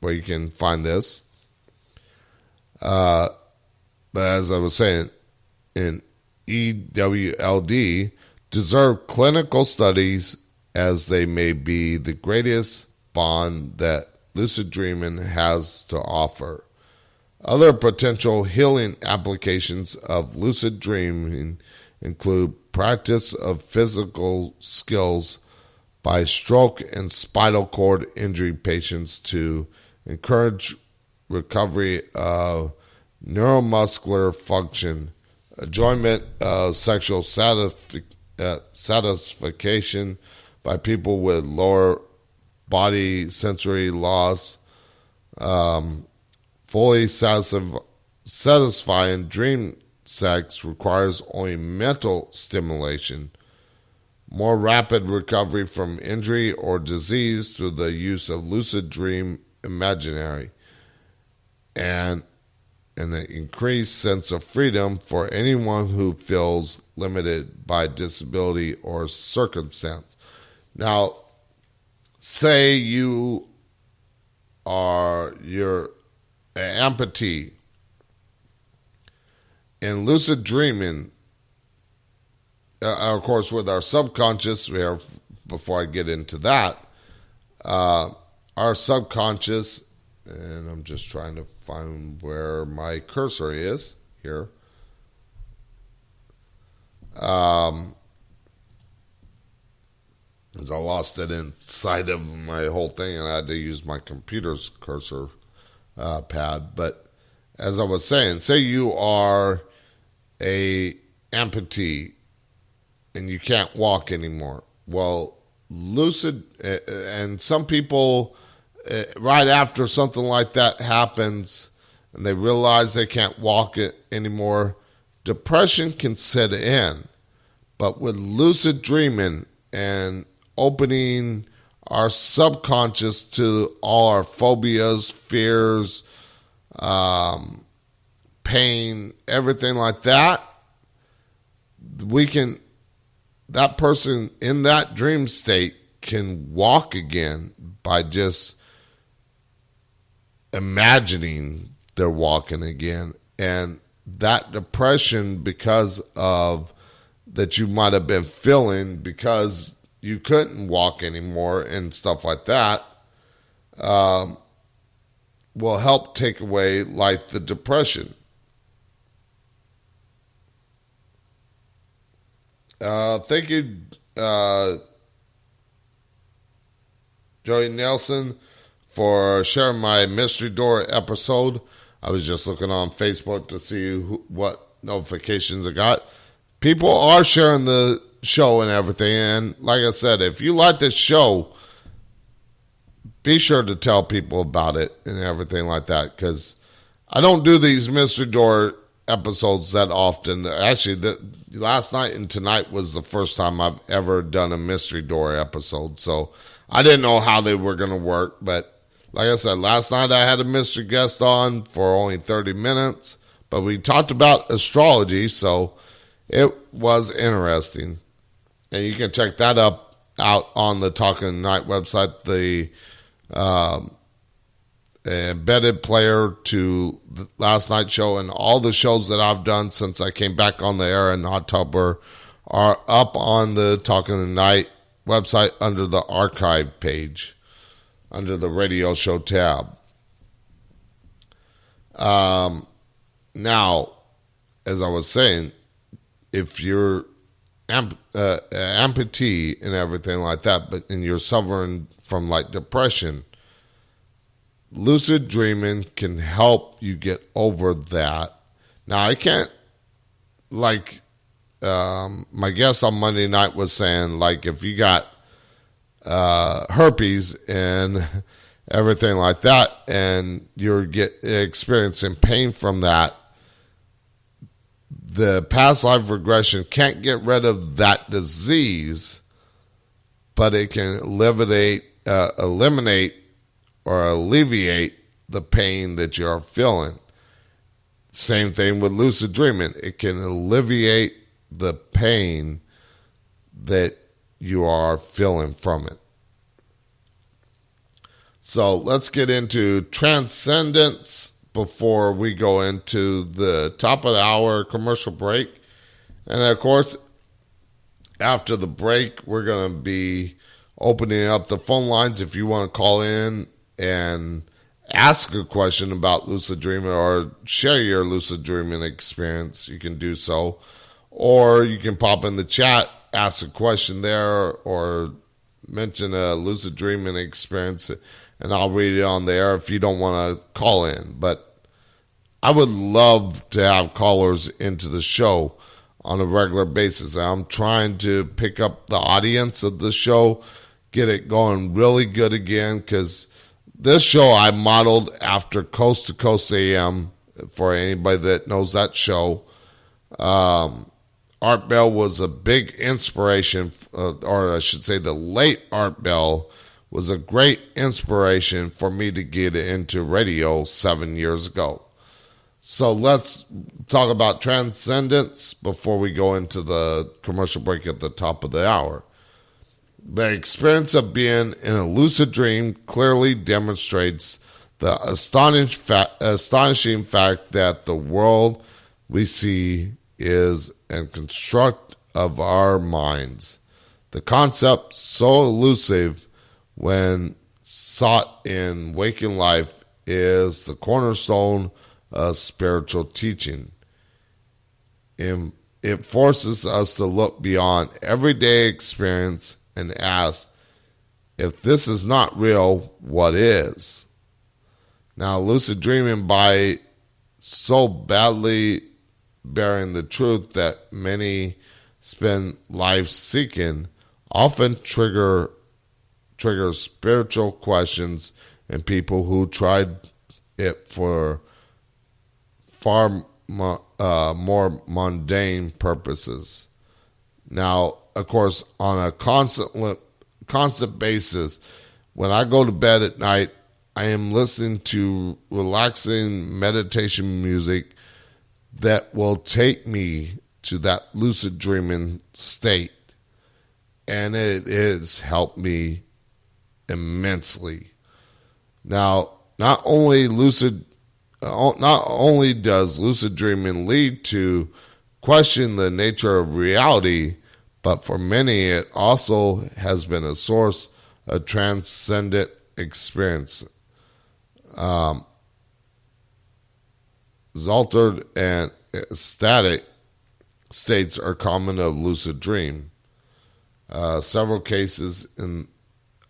where you can find this. But as I was saying, in EWLD, deserve clinical studies as they may be the greatest bond that lucid dreaming has to offer. Other potential healing applications of lucid dreaming include practice of physical skills by stroke and spinal cord injury patients to encourage recovery of neuromuscular function, enjoyment of sexual satisfaction by people with lower body sensory loss, fully satisfying dream sex requires only mental stimulation, more rapid recovery from injury or disease through the use of lucid dream imaginary, and an increased sense of freedom for anyone who feels limited by disability or circumstance. Now, say you're an amputee. In lucid dreaming, of course, with our subconscious, before I get into that, our subconscious, and I'm just trying to find where my cursor is here. Because I lost it inside of my whole thing, and I had to use my computer's cursor pad. But as I was saying, say you are a amputee and you can't walk anymore. Well, lucid, and some people, right after something like that happens and they realize they can't walk it anymore, depression can set in. But with lucid dreaming and opening our subconscious to all our phobias, fears, pain, everything like that, that person in that dream state can walk again by just imagining they're walking again. And that depression, because of that you might have been feeling because you couldn't walk anymore and stuff like that, will help take away like the depression. Thank you, Joey Nelson, for sharing my Mystery Door episode. I was just looking on Facebook to see what notifications I got. People are sharing the show and everything. And like I said, if you like this show, be sure to tell people about it and everything like that. Because I don't do these Mystery Door episodes that often. Actually, last night and tonight was the first time I've ever done a Mystery Door episode. So I didn't know how they were going to work. But like I said, last night I had a mystery guest on for only 30 minutes. But we talked about astrology, so it was interesting. And you can check that out on the Talking Night website, the embedded player to the last night's show, and all the shows that I've done since I came back on the air in October are up on the Talking Night website under the archive page, under the radio show tab. Now, as I was saying, if you're amputee and everything like that, and you're suffering from like depression, lucid dreaming can help you get over that. Now, I can't, like, my guest on Monday night was saying, like, if you got herpes and everything like that, and you're experiencing pain from that, the past life regression can't get rid of that disease, but it can eliminate or alleviate the pain that you're feeling. Same thing with lucid dreaming. It can alleviate the pain that you are feeling from it. So let's get into transcendence before we go into the top of the hour commercial break. And of course, after the break, we're going to be opening up the phone lines. If you want to call in and ask a question about lucid dreaming or share your lucid dreaming experience, you can do so. Or you can pop in the chat, ask a question there, or mention a lucid dreaming experience, and I'll read it on there if you don't want to call in. But I would love to have callers into the show on a regular basis. I'm trying to pick up the audience of the show, get it going really good again, because this show I modeled after Coast to Coast AM, for anybody that knows that show. Art Bell was a big inspiration, or I should say the late Art Bell was a great inspiration for me to get into radio 7 years ago. So let's talk about transcendence before we go into the commercial break at the top of the hour. The experience of being in a lucid dream clearly demonstrates the astonishing fact that the world we see is a construct of our minds. The concept, so elusive when sought in waking life, is the cornerstone of spiritual teaching. It forces us to look beyond everyday experience and ask, if this is not real, what is? Now, lucid dreaming, by so badly bearing the truth that many spend life seeking, often triggers spiritual questions in people who tried it for far more mundane purposes. Now, of course, on a constant basis, when I go to bed at night, I am listening to relaxing meditation music that will take me to that lucid dreaming state. And it has helped me immensely. Now, not only does lucid dreaming lead to question the nature of reality, but for many it also has been a source of transcendent experience. Altered and ecstatic states are common of lucid dream. Several cases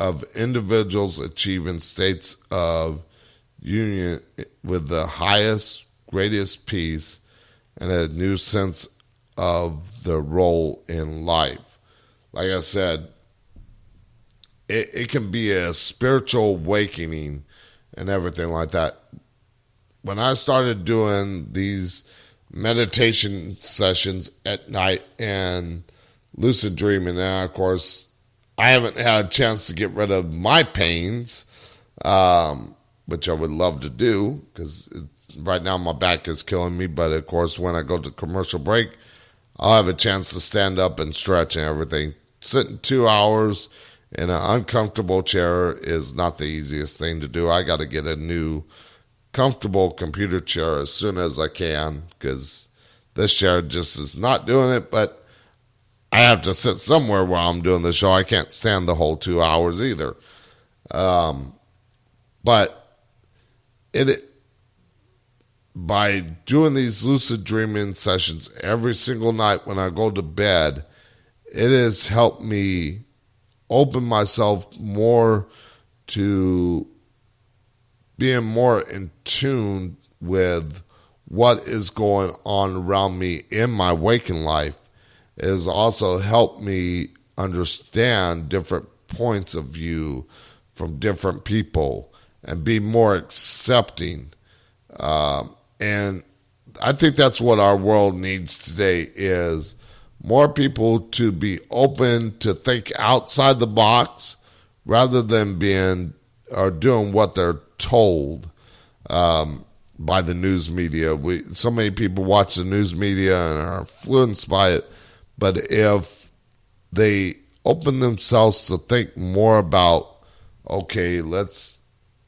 of individuals achieving states of union with the highest, greatest peace and a new sense of the role in life. Like I said, it can be a spiritual awakening and everything like that. When I started doing these meditation sessions at night and lucid dreaming, now, of course, I haven't had a chance to get rid of my pains, which I would love to do, because right now my back is killing me. But, of course, when I go to commercial break, I'll have a chance to stand up and stretch and everything. Sitting 2 hours in an uncomfortable chair is not the easiest thing to do. I got to get a new comfortable computer chair as soon as I can, because this chair just is not doing it. But I have to sit somewhere while I'm doing the show. I can't stand the whole 2 hours either. But by doing these lucid dreaming sessions every single night when I go to bed, it has helped me open myself more to being more in tune with what is going on around me in my waking life. It has also helped me understand different points of view from different people and be more accepting. And I think that's what our world needs today, is more people to be open to think outside the box rather than being or doing what they're told by the news media. So many people watch the news media and are influenced by it, but if they open themselves to think more about, okay,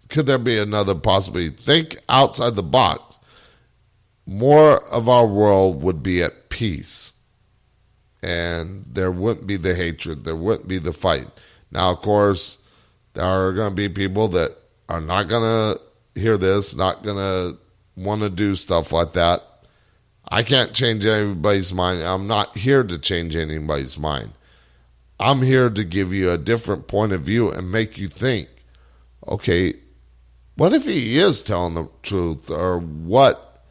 could there be another possibility? Think outside the box. More of our world would be at peace, and there wouldn't be the hatred. There wouldn't be the fight. Now, of course, there are going to be people that are not going to hear this, not going to want to do stuff like that. I can't change anybody's mind. I'm not here to change anybody's mind. I'm here to give you a different point of view and make you think, okay, what if he is telling the truth? Or what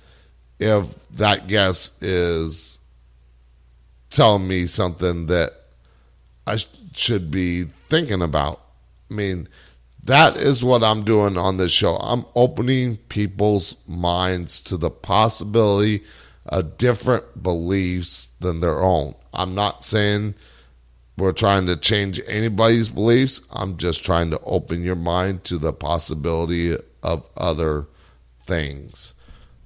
if that guest is telling me something that I should be thinking about? I mean, that is what I'm doing on this show. I'm opening people's minds to the possibility of different beliefs than their own. I'm not saying we're trying to change anybody's beliefs. I'm just trying to open your mind to the possibility of other things.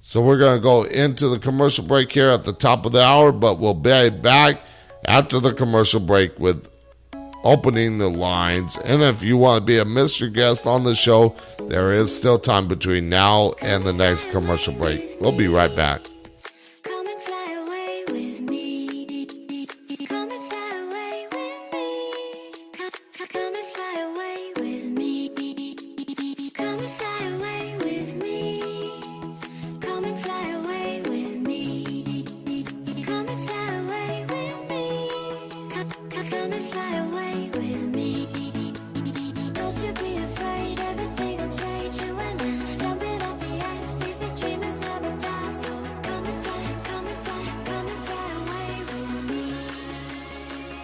So we're going to go into the commercial break here at the top of the hour, but we'll be back after the commercial break with opening the lines. And if you want to be a mystery guest on the show, there is still time between now and the next commercial break. We'll be right back. Come and fly away with me. Come and fly away with me. Come and fly away with me. Come and fly away with me. Come and fly away with me. Come and fly away with me. Come and fly away with me. Don't you be afraid, everything will change. You and I, jumping off the edge. They say dreamers never die. So come and fly, come and fly, come and fly away with me.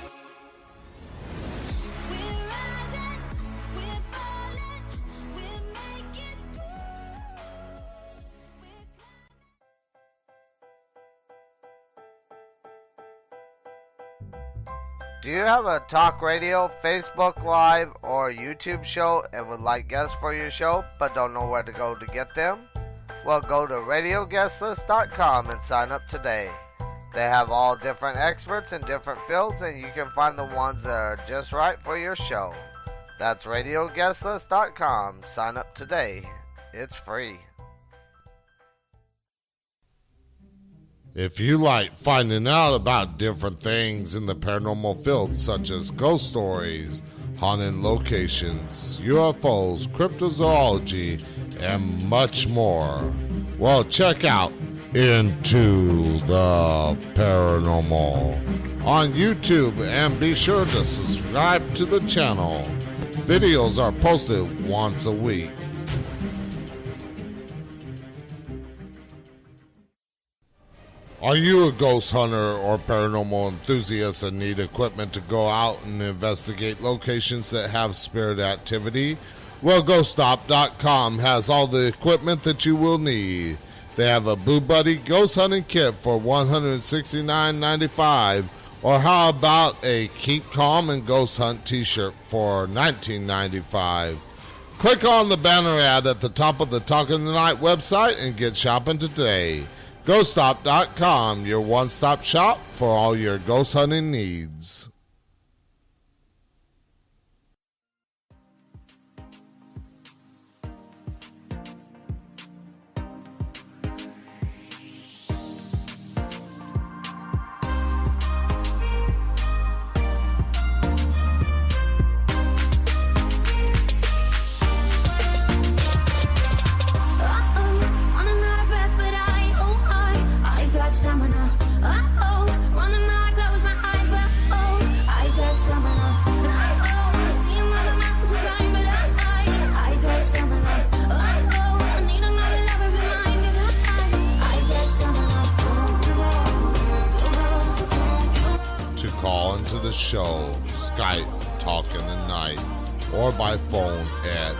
We're rising, we're falling, we're making Do you have a talk radio, Facebook Live, or YouTube show and would like guests for your show but don't know where to go to get them? Well, go to radioguestlist.com and sign up today. They have all different experts in different fields, and you can find the ones that are just right for your show. That's radioguestlist.com. Sign up today. It's free. If you like finding out about different things in the paranormal field, such as ghost stories, haunted locations, UFOs, cryptozoology, and much more, well, check out Into the Paranormal on YouTube, and be sure to subscribe to the channel. Videos are posted once a week. Are you a ghost hunter or paranormal enthusiast and need equipment to go out and investigate locations that have spirit activity? Well, GhostStop.com has all the equipment that you will need. They have a Boo Buddy ghost hunting kit for $169.95, or how about a Keep Calm and Ghost Hunt t-shirt for $19.95. Click on the banner ad at the top of the Talking Tonight website and get shopping today. GhostStop.com, your one-stop shop for all your ghost hunting needs. Call into the show, Skype, Talk in the Night, or by phone at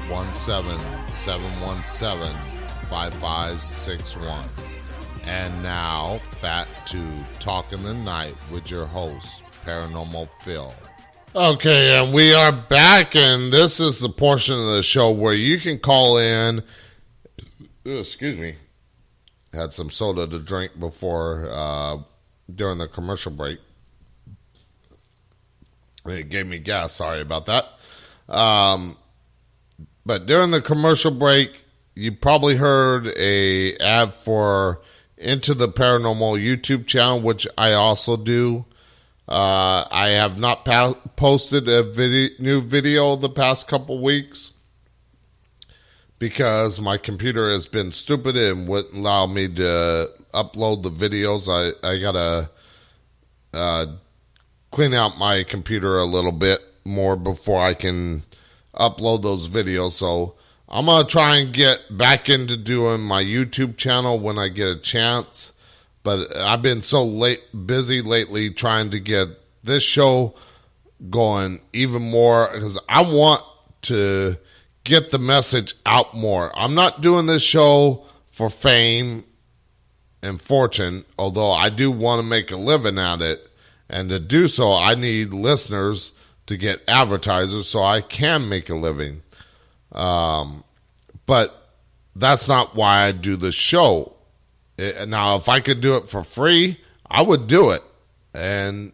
817-717-5561. And now, back to Talk in the Night with your host, Paranormal Phil. Okay, and we are back, and this is the portion of the show where you can call in. Excuse me. Had some soda to drink before, during the commercial break. It gave me gas, sorry about that. But during the commercial break, you probably heard a ad for Into the Paranormal YouTube channel, which I also do. I have not posted a new video the past couple weeks because my computer has been stupid and wouldn't allow me to upload the videos. I gotta clean out my computer a little bit more before I can upload those videos. So I'm going to try and get back into doing my YouTube channel when I get a chance. But I've been so busy lately trying to get this show going even more because I want to get the message out more. I'm not doing this show for fame and fortune, although I do want to make a living at it. And to do so, I need listeners to get advertisers so I can make a living. But that's not why I do the show. Now, if I could do it for free, I would do it. And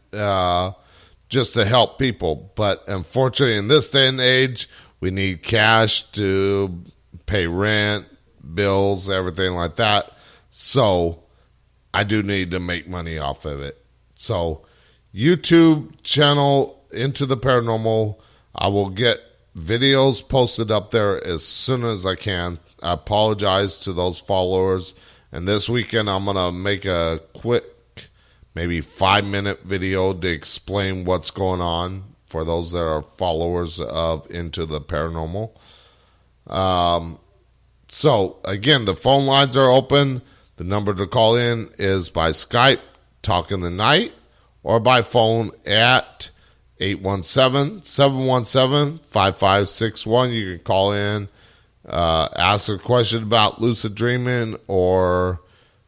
just to help people. But unfortunately, in this day and age, we need cash to pay rent, bills, everything like that. So I do need to make money off of it. So YouTube channel Into the Paranormal, I will get videos posted up there as soon as I can. I apologize to those followers. And this weekend, I'm going to make a quick, maybe 5-minute video to explain what's going on for those that are followers of Into the Paranormal. So, again, the phone lines are open. The number to call in is by Skype, Talk in the Night, or by phone at 817-717-5561. You can call in, ask a question about lucid dreaming, or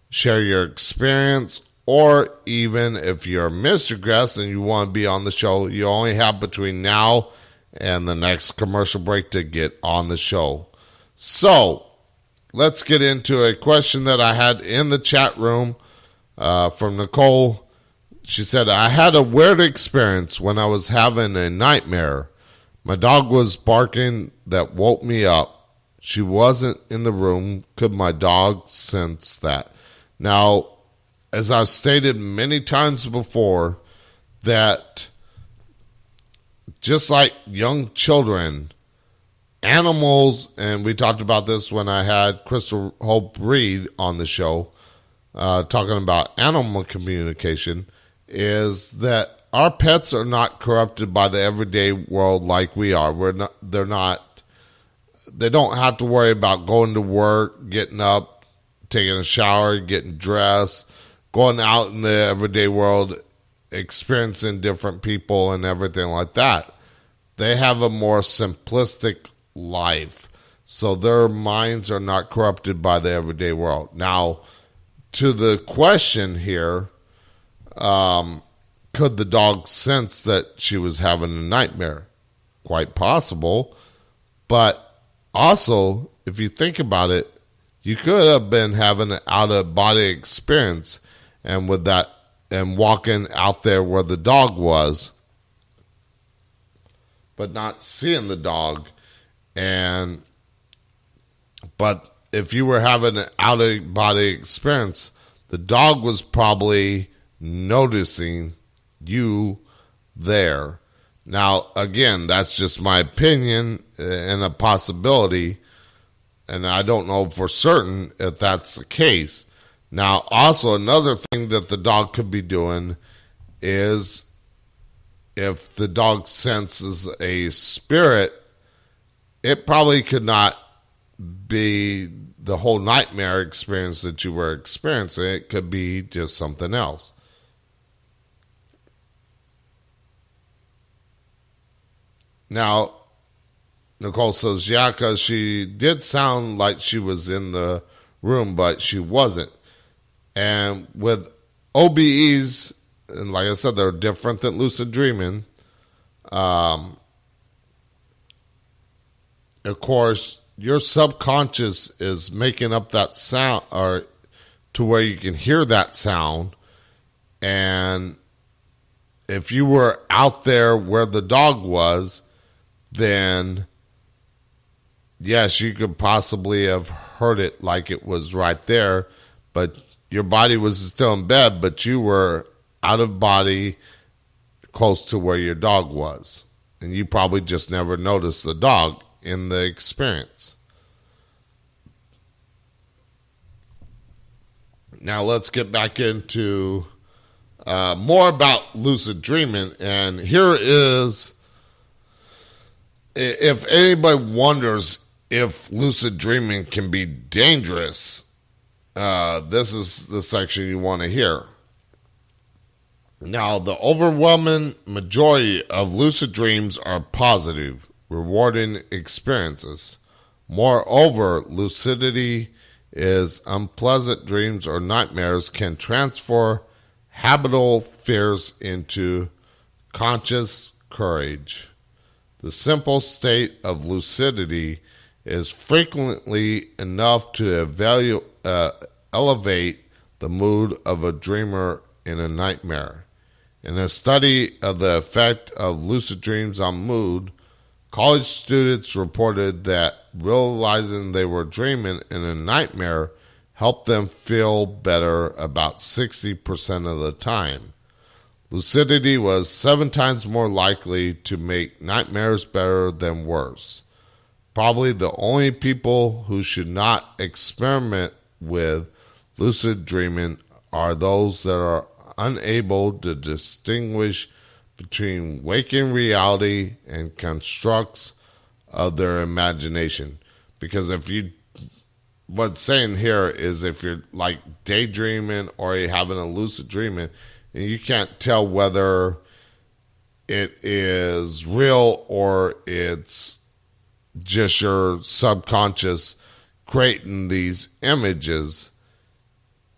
share your experience, or even if you're a Mr. Guest and you want to be on the show, you only have between now and the next commercial break to get on the show. So, let's get into a question that I had in the chat room from Nicole. She said, I had a weird experience when I was having a nightmare. My dog was barking that woke me up. She wasn't in the room. Could my dog sense that? Now, as I've stated many times before, that just like young children, animals, and we talked about this when I had Crystal Hope Reed on the show, talking about animal communication, is that our pets are not corrupted by the everyday world like we are. They don't have to worry about going to work, getting up, taking a shower, getting dressed, going out in the everyday world, experiencing different people and everything like that. They have a more simplistic life. So their minds are not corrupted by the everyday world. Now, to the question here, could the dog sense that she was having a nightmare? Quite possible. But also, if you think about it, you could have been having an out-of-body experience and with that, and walking out there where the dog was, but not seeing the dog. But if you were having an out-of-body experience, the dog was probably noticing you there. Now, again, that's just my opinion and a possibility, and I don't know for certain if that's the case. Now, also another thing that the dog could be doing is if the dog senses a spirit, it probably could not be the whole nightmare experience that you were experiencing. It could be just something else. Now, Nicole says, yeah, because she did sound like she was in the room, but she wasn't. And with OBEs, and like I said, they're different than lucid dreaming. Of course, your subconscious is making up that sound, or to where you can hear that sound. And if you were out there where the dog was, then yes, you could possibly have heard it like it was right there, but your body was still in bed, but you were out of body close to where your dog was. And you probably just never noticed the dog in the experience. Now let's get back into more about lucid dreaming. And here is, if anybody wonders if lucid dreaming can be dangerous, this is the section you want to hear. Now, the overwhelming majority of lucid dreams are positive, rewarding experiences. Moreover, lucidity is unpleasant dreams or nightmares can transfer habitual fears into conscious courage. The simple state of lucidity is frequently enough to elevate the mood of a dreamer in a nightmare. In a study of the effect of lucid dreams on mood, college students reported that realizing they were dreaming in a nightmare helped them feel better about 60% of the time. Lucidity was 7 times more likely to make nightmares better than worse. Probably the only people who should not experiment with lucid dreaming are those that are unable to distinguish between waking reality and constructs of their imagination. Because what's saying here is if you're like daydreaming or you're having a lucid dreaming, and you can't tell whether it is real or it's just your subconscious creating these images,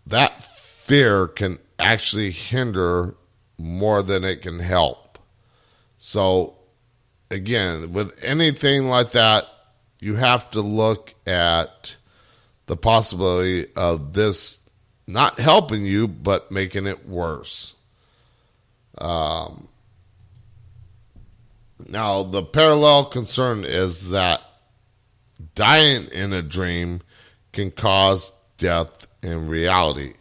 that fear can actually hinder more than it can help. So again, with anything like that, you have to look at the possibility of this not helping you, but making it worse. Now, the parallel concern is that dying in a dream can cause death in reality.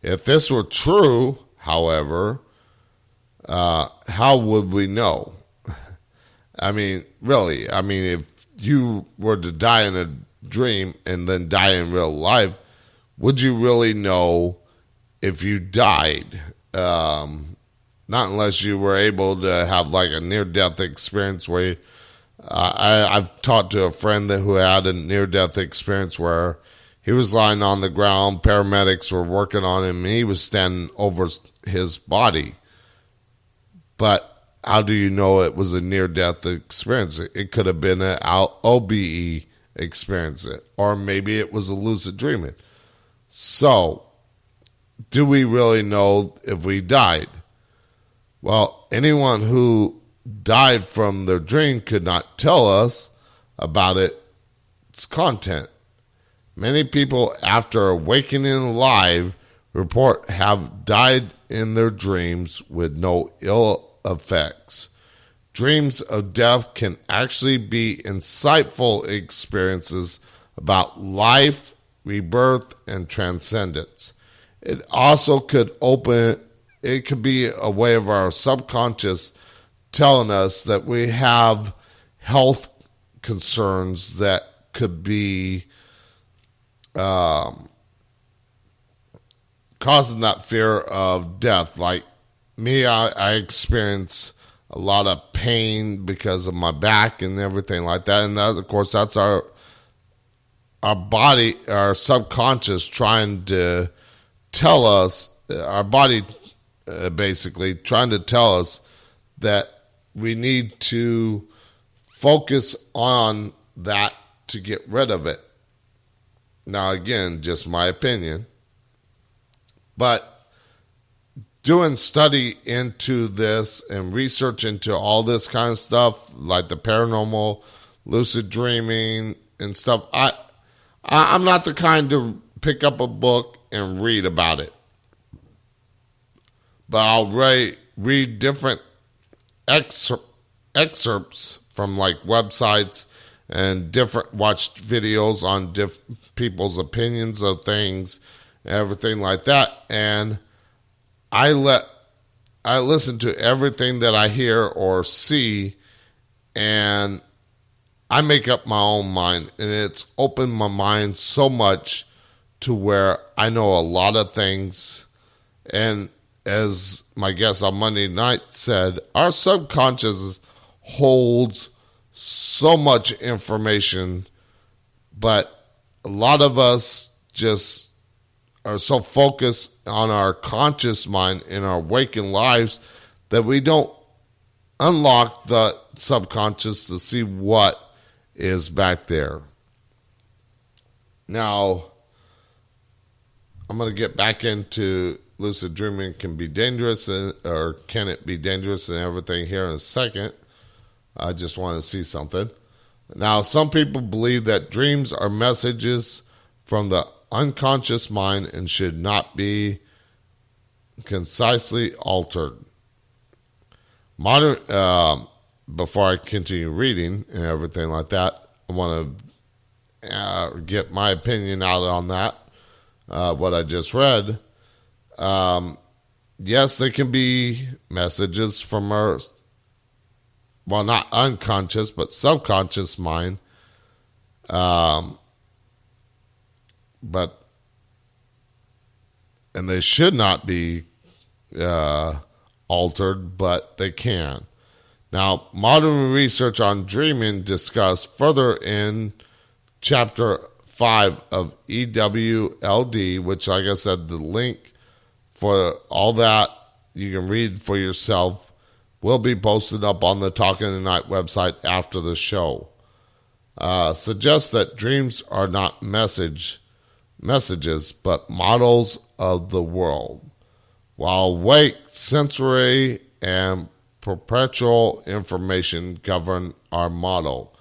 If this were true, however, how would we know? I mean, really, if you were to die in a dream and then die in real life, would you really know if you died? Not unless you were able to have like a near-death experience where I've talked to a friend who had a near-death experience where he was lying on the ground, paramedics were working on him, and he was standing over his body. But how do you know it was a near-death experience? It could have been an OBE experience, or maybe it was a lucid dreaming. So, do we really know if we died? Well, anyone who died from their dream could not tell us about its content. Many people, after awakening alive, report have died in their dreams with no ill effects. Dreams of death can actually be insightful experiences about life, rebirth, and transcendence. It also could be a way of our subconscious telling us that we have health concerns that could be causing that fear of death. Like me, I experience a lot of pain because of my back and everything like that. And that, of course, that's our body, our subconscious trying to tell us, our body basically trying to tell us that we need to focus on that to get rid of it. Now, again, just my opinion. But doing study into this and research into all this kind of stuff, like the paranormal, lucid dreaming and stuff, I'm not the kind to pick up a book and read about it. But I'll read different excerpts from like websites and watched videos on people's opinions of things, everything like that, and I listen to everything that I hear or see, and I make up my own mind, and it's opened my mind so much to where I know a lot of things. And as my guest on Monday night said, our subconscious holds so much information, but a lot of us just are so focused on our conscious mind in our waking lives that we don't unlock the subconscious to see what is back there. Now, I'm going to get back into lucid dreaming can be dangerous, or can it be dangerous and everything here in a second. I just want to see something. Now, some people believe that dreams are messages from the unconscious mind and should not be concisely altered. Before I continue reading and everything like that, I want to get my opinion out on that, what I just read. Yes, they can be messages from our, well, not unconscious, but subconscious mind. And they should not be altered, but they can. Now, modern research on dreaming discussed further in Chapter 5 of EWLD, which, like I said, the link for all that you can read for yourself will be posted up on the Talking Tonight website after the show. Suggests that dreams are not messages, but models of the world. While awake, sensory and perpetual information govern our model.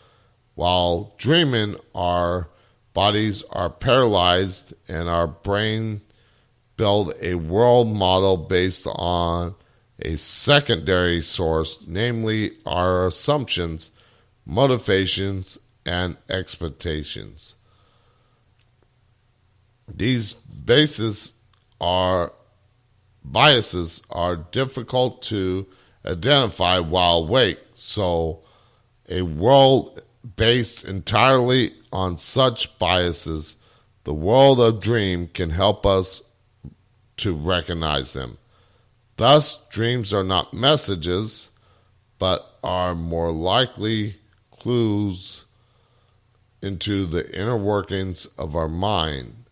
While dreaming, our bodies are paralyzed and our brain build a world model based on a secondary source, namely our assumptions, motivations, and expectations. These biases are difficult to identify while awake, so a world based entirely on such biases, the world of dream, can help us to recognize them. Thus, dreams are not messages, but are more likely clues into the inner workings of our mind.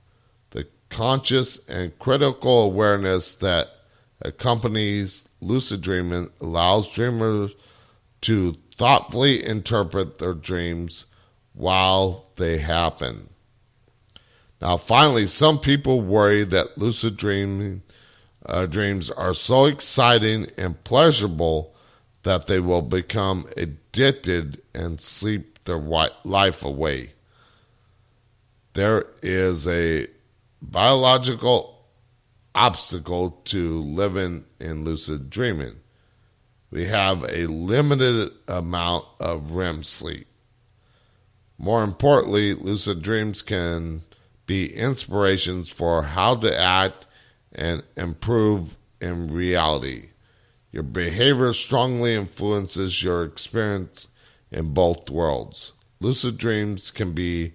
The conscious and critical awareness that accompanies lucid dreaming allows dreamers to thoughtfully interpret their dreams while they happen. Now, finally, some people worry that lucid dreams are so exciting and pleasurable that they will become addicted and sleep their life away. There is a biological obstacle to living in lucid dreaming. We have a limited amount of REM sleep. More importantly, lucid dreams can be inspirations for how to act and improve in reality. Your behavior strongly influences your experience in both worlds. Lucid dreams can be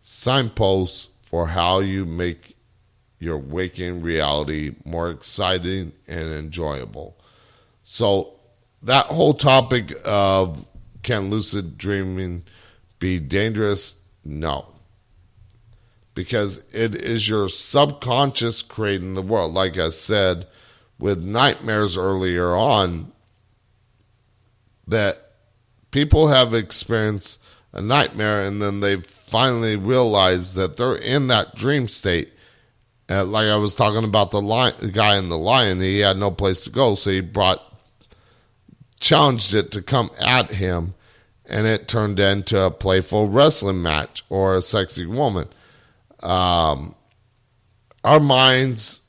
signposts for how you make your waking reality more exciting and enjoyable. So that whole topic of can lucid dreaming be dangerous? No. Because it is your subconscious creating the world. Like I said, with nightmares earlier on, that people have experienced a nightmare and then they finally realize that they're in that dream state Like I was talking about the guy in the lion, he had no place to go, so he challenged it to come at him, and it turned into a playful wrestling match or a sexy woman. Our minds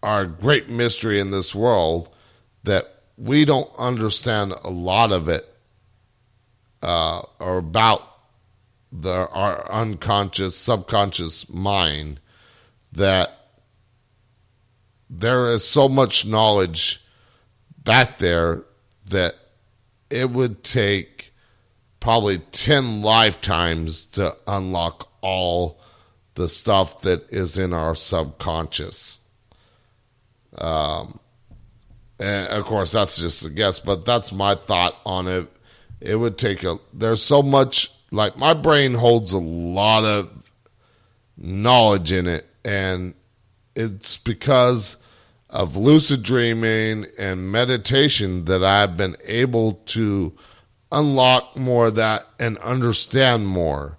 are a great mystery in this world that we don't understand a lot of it, or about our unconscious, subconscious mind, that there is so much knowledge back there that it would take probably 10 lifetimes to unlock all the stuff that is in our subconscious. And of course, that's just a guess, but that's my thought on it. It would take there's so much, like my brain holds a lot of knowledge in it, and it's because of lucid dreaming and meditation that I've been able to unlock more of that and understand more.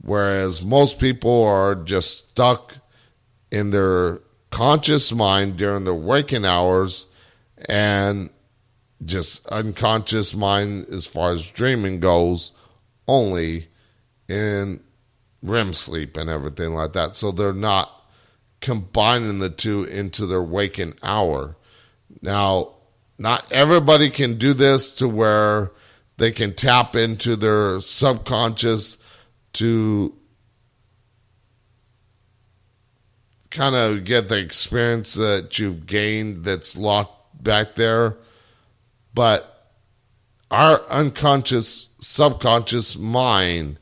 Whereas most people are just stuck in their conscious mind during their waking hours and just unconscious mind as far as dreaming goes only in REM sleep and everything like that. So they're not combining the two into their waking hour. Now, not everybody can do this to where they can tap into their subconscious to kind of get the experience that you've gained that's locked back there. But our unconscious, subconscious mind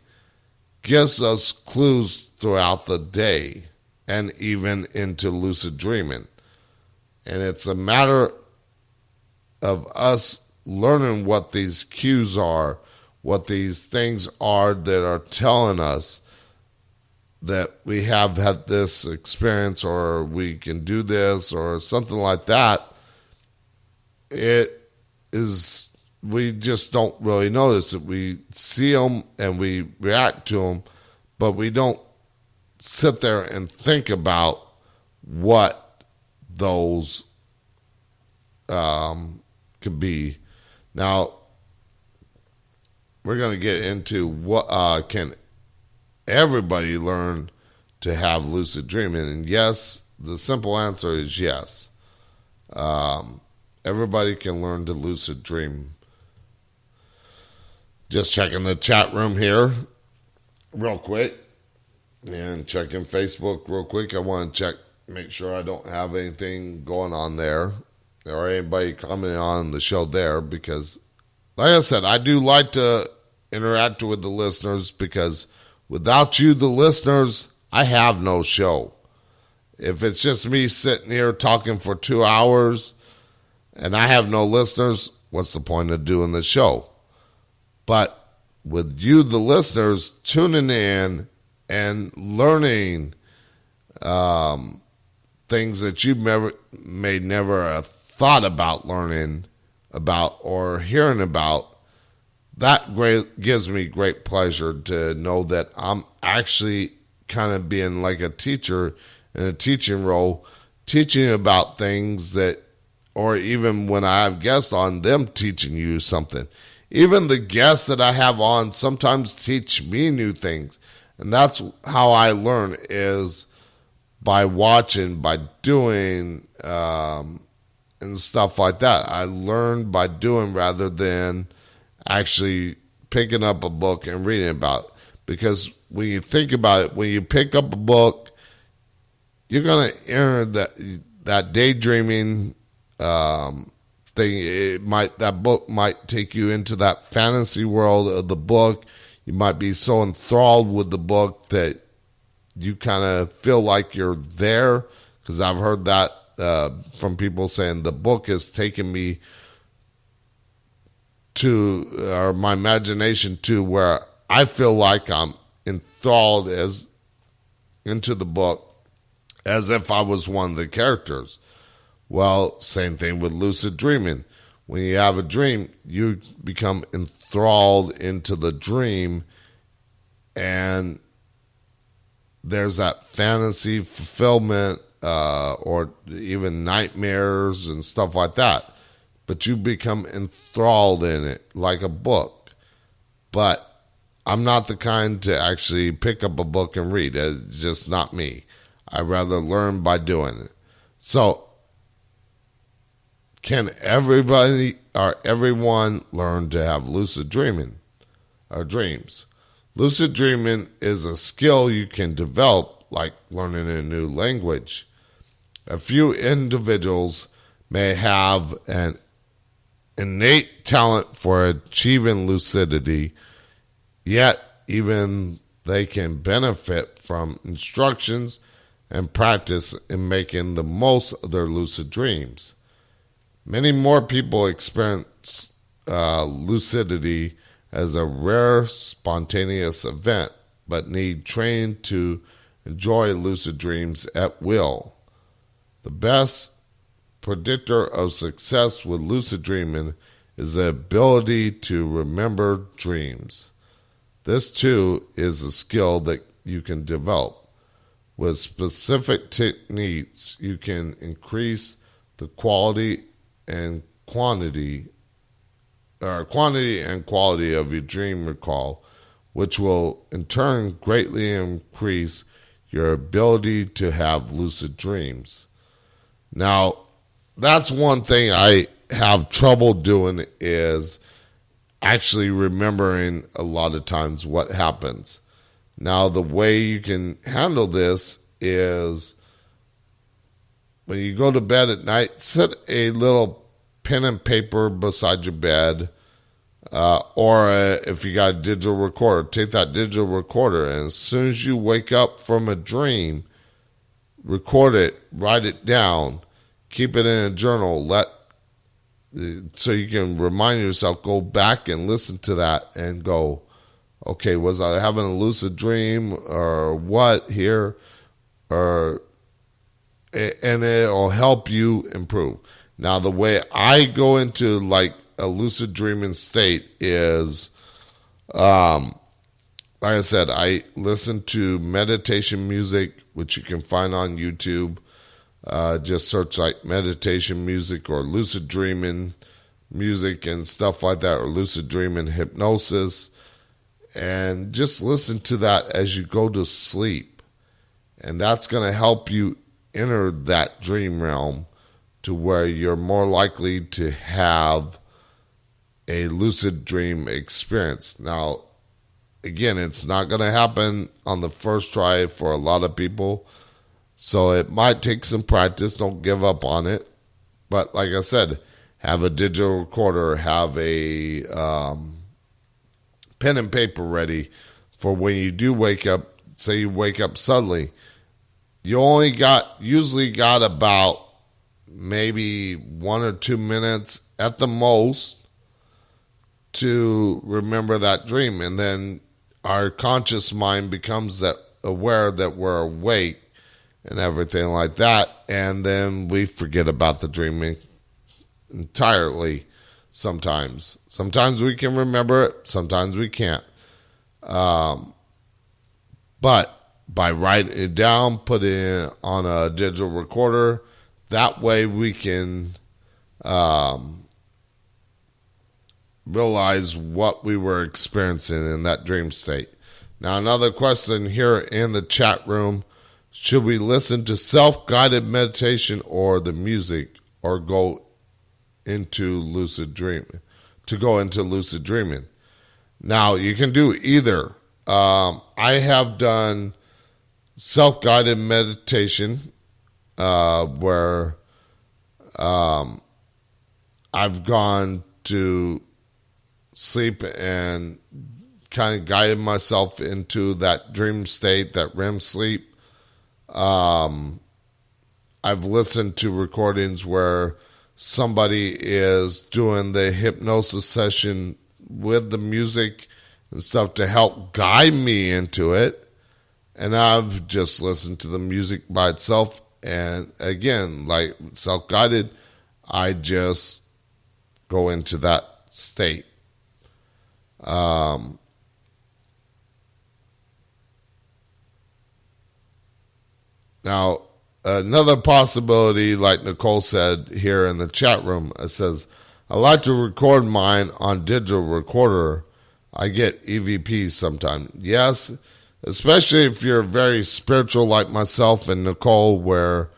gives us clues throughout the day and even into lucid dreaming. And it's a matter of us learning what these cues are, what these things are that are telling us that we have had this experience, or we can do this, or something like that. It is, we just don't really notice it. We see them and we react to them, but we don't sit there and think about what those could be. Now, we're going to get into what can everybody learn to have lucid dreaming. And yes, the simple answer is yes. Everybody can learn to lucid dream. Just checking the chat room here real quick. And checking Facebook real quick. I want to make sure I don't have anything going on there, or anybody commenting on the show there, because like I said, I do like to interact with the listeners, because without you, the listeners, I have no show. If it's just me sitting here talking for 2 hours and I have no listeners, what's the point of doing the show? But with you, the listeners, tuning in and learning things that you may never have thought about learning about or hearing about, that gives me great pleasure to know that I'm actually kind of being like a teacher in a teaching role, teaching about things that, or even when I have guests on, them teaching you something. Even the guests that I have on sometimes teach me new things. And that's how I learn, is by watching, by doing, and stuff like that. I learn by doing rather than actually picking up a book and reading about it. Because when you think about it, when you pick up a book, you're going to enter that daydreaming thing. That book might take you into that fantasy world of the book. You might be so enthralled with the book that you kind of feel like you're there. Because I've heard that from people saying the book has taken me to, or my imagination to, where I feel like I'm enthralled into the book as if I was one of the characters. Well, same thing with lucid dreaming. When you have a dream, you become enthralled into the dream, and there's that fantasy fulfillment or even nightmares and stuff like that. But you become enthralled in it like a book. But I'm not the kind to actually pick up a book and read. It's just not me. I rather learn by doing it. So, can everybody or everyone learn to have lucid dreaming or dreams? Lucid dreaming is a skill you can develop like learning a new language. A few individuals may have an innate talent for achieving lucidity, yet even they can benefit from instructions and practice in making the most of their lucid dreams. Many more people experience lucidity as a rare, spontaneous event, but need training to enjoy lucid dreams at will. The best predictor of success with lucid dreaming is the ability to remember dreams. This, too, is a skill that you can develop. With specific techniques, you can increase the quantity and quality of your dream recall, which will in turn greatly increase your ability to have lucid dreams. Now, that's one thing I have trouble doing, is actually remembering a lot of times what happens. Now, the way you can handle this is when you go to bed at night, set a little pen and paper beside your bed, or if you got a digital recorder, take that digital recorder, and as soon as you wake up from a dream, record it, write it down, keep it in a journal, so you can remind yourself, go back and listen to that and go, okay, was I having a lucid dream or what here? And it'll help you improve. Now, the way I go into like a lucid dreaming state is, like I said, I listen to meditation music, which you can find on YouTube. Just search like meditation music or lucid dreaming music and stuff like that, or lucid dreaming hypnosis. And just listen to that as you go to sleep. And that's going to help you enter that dream realm to where you're more likely to have a lucid dream experience. Now, again, it's not going to happen on the first try for a lot of people. So it might take some practice. Don't give up on it. But like I said, have a digital recorder, have a pen and paper ready for when you do wake up. Say you wake up suddenly, you usually got about maybe 1 or 2 minutes at the most to remember that dream. And then our conscious mind becomes that aware that we're awake and everything like that. And then we forget about the dreaming entirely sometimes. Sometimes we can remember it, sometimes we can't. But by writing it down, put it on a digital recorder, that way we can realize what we were experiencing in that dream state. Now, another question here in the chat room: should we listen to self-guided meditation or the music, or go into lucid dreaming? To go into lucid dreaming. Now, you can do either. I have done self-guided meditation where I've gone to sleep and kind of guided myself into that dream state, that REM sleep. I've listened to recordings where somebody is doing the hypnosis session with the music and stuff to help guide me into it. And I've just listened to the music by itself. And again, like self-guided, I just go into that state. Now, another possibility, like Nicole said here in the chat room, it says, I like to record mine on digital recorder. I get EVP sometimes. Yes, especially if you're very spiritual like myself and Nicole, where,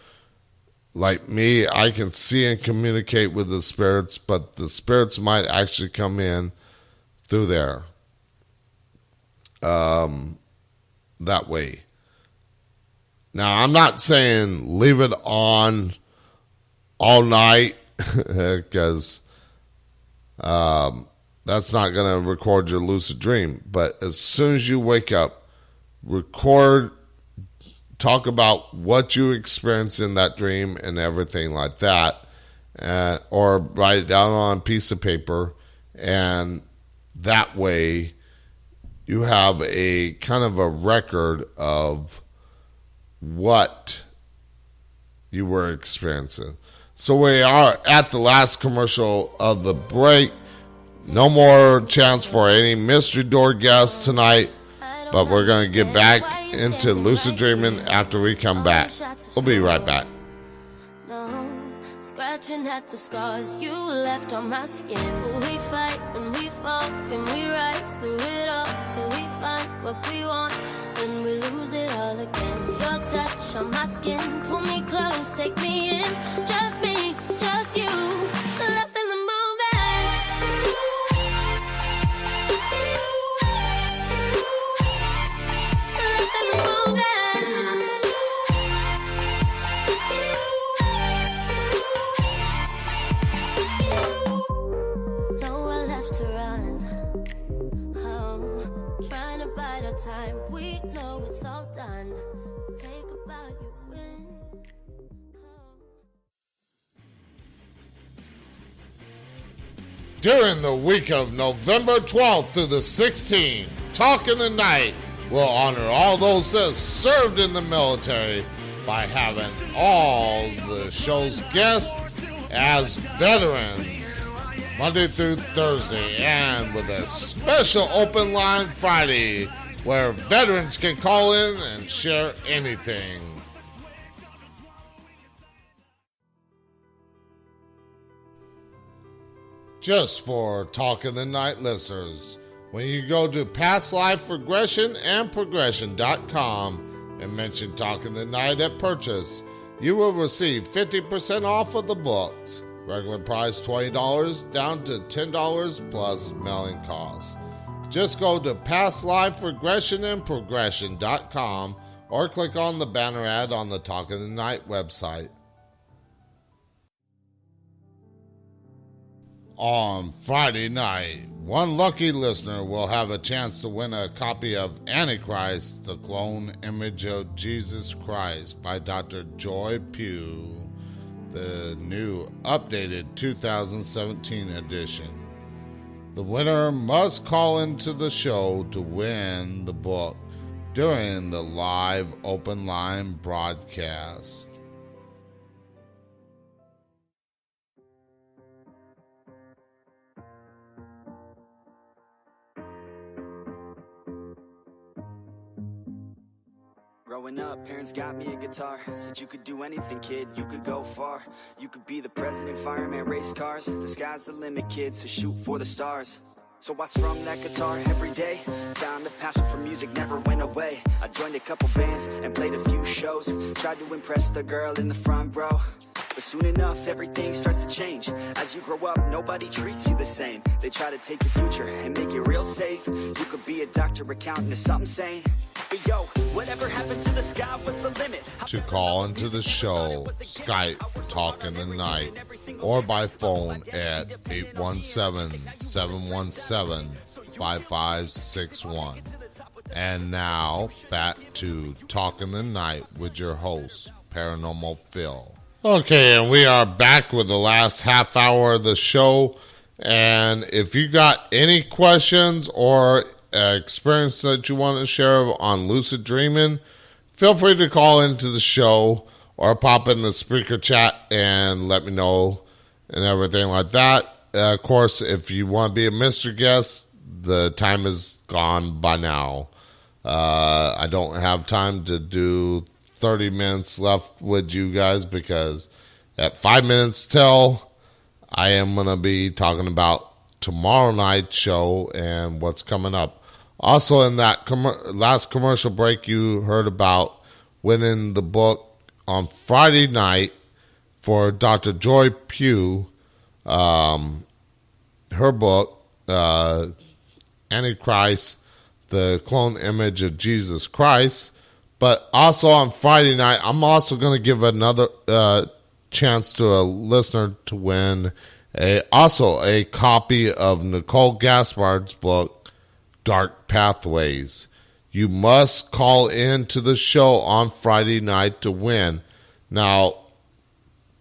like me, I can see and communicate with the spirits, but the spirits might actually come in through there. That way. Now, I'm not saying leave it on all night because that's not going to record your lucid dream. But as soon as you wake up, record, talk about what you experienced in that dream and everything like that, or write it down on a piece of paper, and that way you have a kind of a record of what you were experiencing. So we are at the last commercial of the break. No more chance for any mystery door guests tonight, but we're going to get back into lucid dreaming after we come back. We'll be right back. Scratching at the scars you left on my skin. We fight and we fall and we rise through it all till we find what we want. Then we lose it all again. Your touch on my skin, pull me close, take me in. Just me, just you, lost in the moment. Lost in the moment. Time we know it's all done. Take a bow, you win. During the week of November 12th through the 16th, Talk in the Night will honor all those that served in the military by having all the show's guests as veterans Monday through Thursday, and with a special open line Friday where veterans can call in and share anything. Just for Talk in the Night listeners, when you go to Past Life Regression and Progression.com and mention Talk in the Night at purchase, you will receive 50% off of the books. Regular price $20 down to $10 plus mailing costs. Just go to Past Life Regression and Progression.com or click on the banner ad on the Talk in the Night website. On Friday night, one lucky listener will have a chance to win a copy of Antichrist, the Clone Image of Jesus Christ by Dr. Joy Pugh, the new updated 2017 edition. The winner must call into the show to win the book during the live open line broadcast. Growing up, parents got me a guitar. Said you could do anything, kid, you could go far. You could be the president, fireman, race cars. The sky's the limit, kid, so shoot for the stars. So I strummed that guitar every day. Found a passion for music, never went away. I joined a couple bands and played a few shows. Tried to impress the girl in the front row. But soon enough, everything starts to change. As you grow up, nobody treats you the same. They try to take your future and make it real safe. You could be a doctor, accountant, or something sane. But yo, whatever happened to the sky was the limit. To call into the show, Skype Talk in the Night, or by phone at 817-717-5561. And now, back to Talk in the Night with your host, Paranormal Phil. Okay, and we are back with the last half hour of the show. And if you got any questions or experience that you want to share on lucid dreaming, feel free to call into the show or pop in the speaker chat and let me know and everything like that. Of course, if you want to be a mystery guest, the time is gone by now. I don't have time to do 30 minutes left with you guys because at 5 minutes till, I am going to be talking about tomorrow night's show and what's coming up. Also, in that last commercial break, you heard about winning the book on Friday night for Dr. Joy Pugh, her book, Antichrist, the clone image of Jesus Christ. But also on Friday night, I'm also going to give another chance to a listener to win also a copy of Nicole Gaspard's book, Dark Pathways. You must call in to the show on Friday night to win. Now,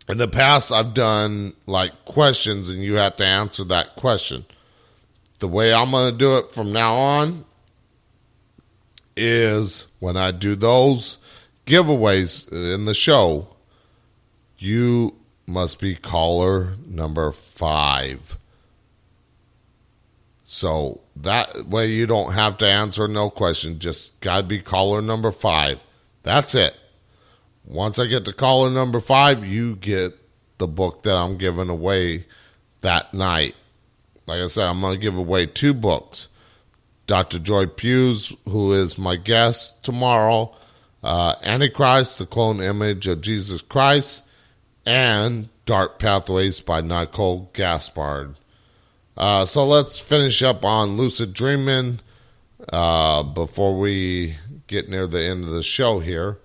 in the past, I've done like questions and you have to answer that question. The way I'm going to do it from now on is when I do those giveaways in the show, you must be caller number 5. So that way you don't have to answer no question. Just got to be caller number 5. That's it. Once I get to caller number 5, you get the book that I'm giving away that night. Like I said, I'm going to give away 2 books. Dr. Joy Pugh's, who is my guest tomorrow, Antichrist, the clone image of Jesus Christ, and Dark Pathways by Nicole Gaspard. So let's finish up on lucid dreaming before we get near the end of the show here.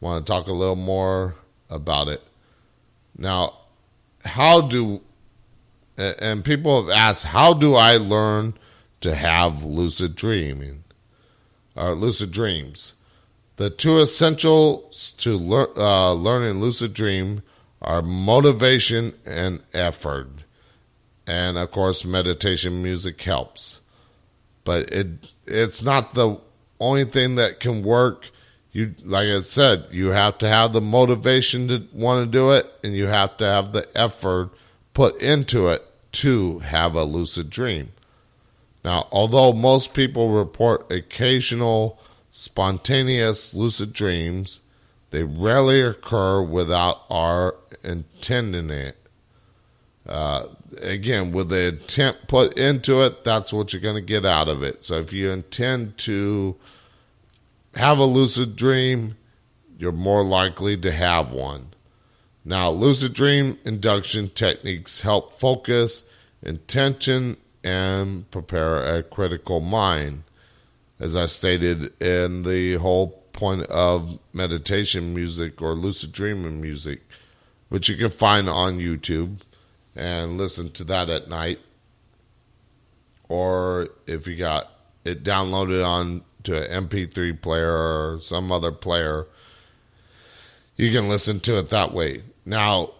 I want to talk a little more about it. Now, and people have asked, how do I learn to have lucid dreaming or lucid dreams? The 2 essentials to learning lucid dream are motivation and effort. And of course, meditation music helps. But it's not the only thing that can work. You, like I said, you have to have the motivation to want to do it, and you have to have the effort put into it to have a lucid dream. Now, although most people report occasional spontaneous lucid dreams, they rarely occur without our intending it. Again, with the intent put into it, that's what you're going to get out of it. So if you intend to have a lucid dream, you're more likely to have one. Now, lucid dream induction techniques help focus, intention, and prepare a critical mind. As I stated in the whole point of meditation music or lucid dreaming music, which you can find on YouTube and listen to that at night. Or if you got it downloaded on to an MP3 player or some other player, you can listen to it that way. Now,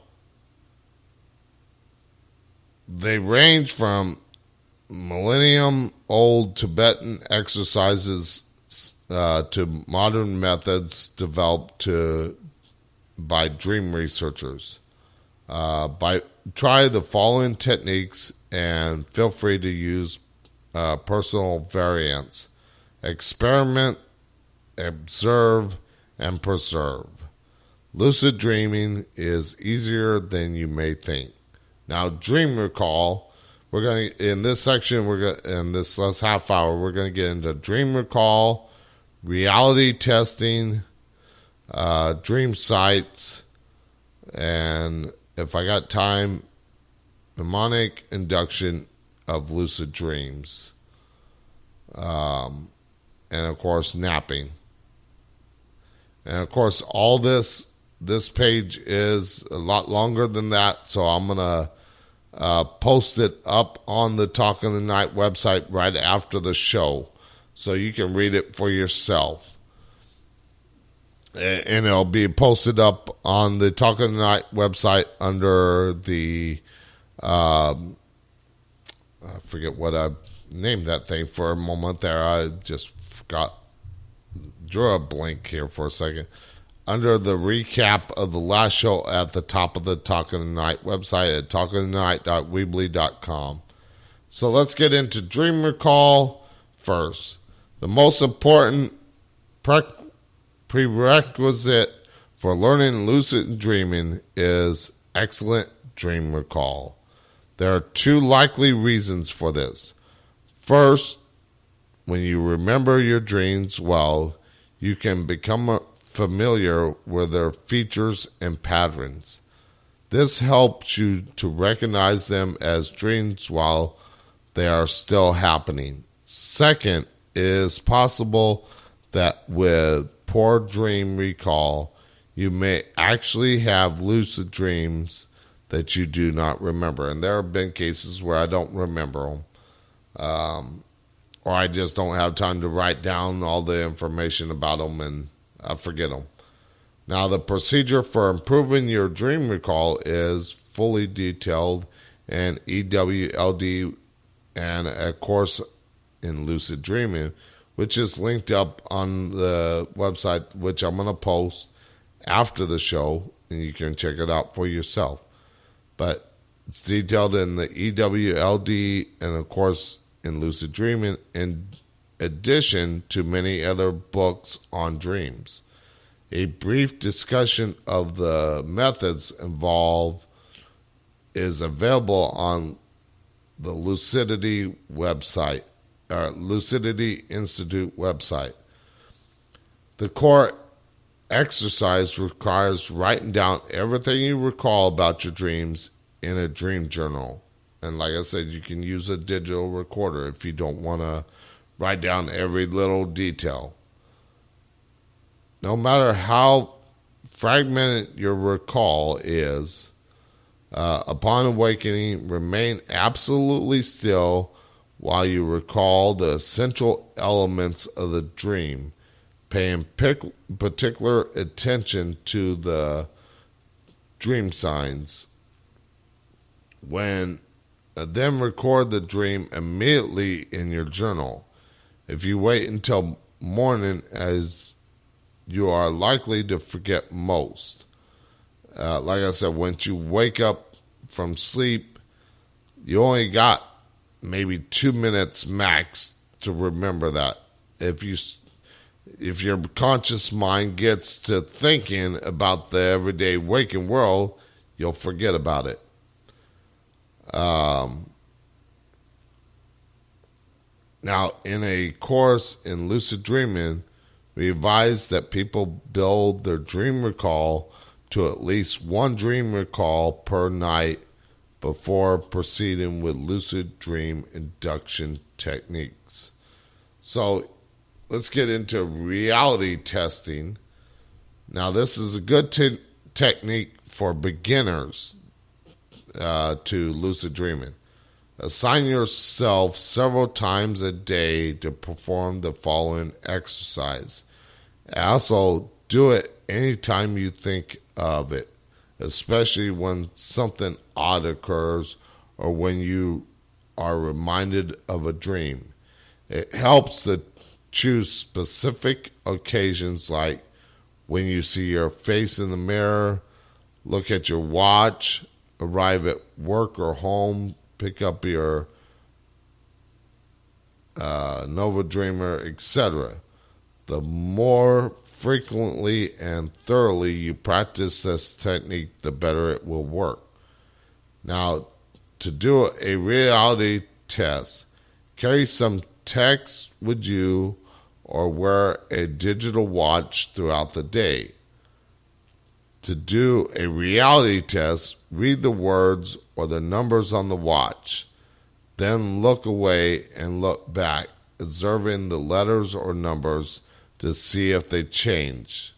they range from millennium-old Tibetan exercises to modern methods developed by dream researchers. Try the following techniques and feel free to use personal variants. Experiment, observe, and preserve. Lucid dreaming is easier than you may think. Now, dream recall. We're going to, in this section, in this last half hour, we're going to get into dream recall, reality testing, dream sites, and if I got time, mnemonic induction of lucid dreams. And of course, napping. And of course, all this page is a lot longer than that, so I'm going to post it up on the Talk in the Night website right after the show, so you can read it for yourself. And it'll be posted up on the Talk in the Night website under the, I forget what I named that thing for a moment there. I just drew a blank here for a second. Under the recap of the last show at the top of the Talk in the Night website at talkinthetonight.weebly.com. So let's get into dream recall first. The most important prerequisite for learning lucid dreaming is excellent dream recall. There are two likely reasons for this. First, when you remember your dreams well, you can become familiar with their features and patterns. This helps you to recognize them as dreams while they are still happening. Second, it is possible that with poor dream recall, you may actually have lucid dreams that you do not remember. And there have been cases where I don't remember them. Or I just don't have time to write down all the information about them and I forget them. Now, the procedure for improving your dream recall is fully detailed in EWLD and a course in lucid dreaming, which is linked up on the website, which I'm going to post after the show, and you can check it out for yourself. But it's detailed in the EWLD and a course in lucid dreaming, in addition to many other books on dreams. A brief discussion of the methods involved is available on the Lucidity website, Lucidity Institute website. The core exercise requires writing down everything you recall about your dreams in a dream journal. And like I said, you can use a digital recorder if you don't want to write down every little detail. No matter how fragmented your recall is, upon awakening, remain absolutely still while you recall the essential elements of the dream, paying particular attention to the dream signs. Then record the dream immediately in your journal. If you wait until morning, as you are likely to forget most. Like I said, once you wake up from sleep, you only got maybe 2 minutes max to remember that. If your conscious mind gets to thinking about the everyday waking world, you'll forget about it. Now, in a course in lucid dreaming, we advise that people build their dream recall to at least one dream recall per night before proceeding with lucid dream induction techniques. So let's get into reality testing. Now, this is a good technique for beginners to lucid dreaming. Assign yourself several times a day to perform the following exercise. Also, do it anytime you think of it, especially when something odd occurs or when you are reminded of a dream. It helps to choose specific occasions, like when you see your face in the mirror, look at your watch, arrive at work or home, pick up your Nova Dreamer, etc. The more frequently and thoroughly you practice this technique, the better it will work. Now, to do a reality test, carry some text with you or wear a digital watch throughout the day. To do a reality test, read the words or the numbers on the watch. Then look away and look back, observing the letters or numbers to see if they change.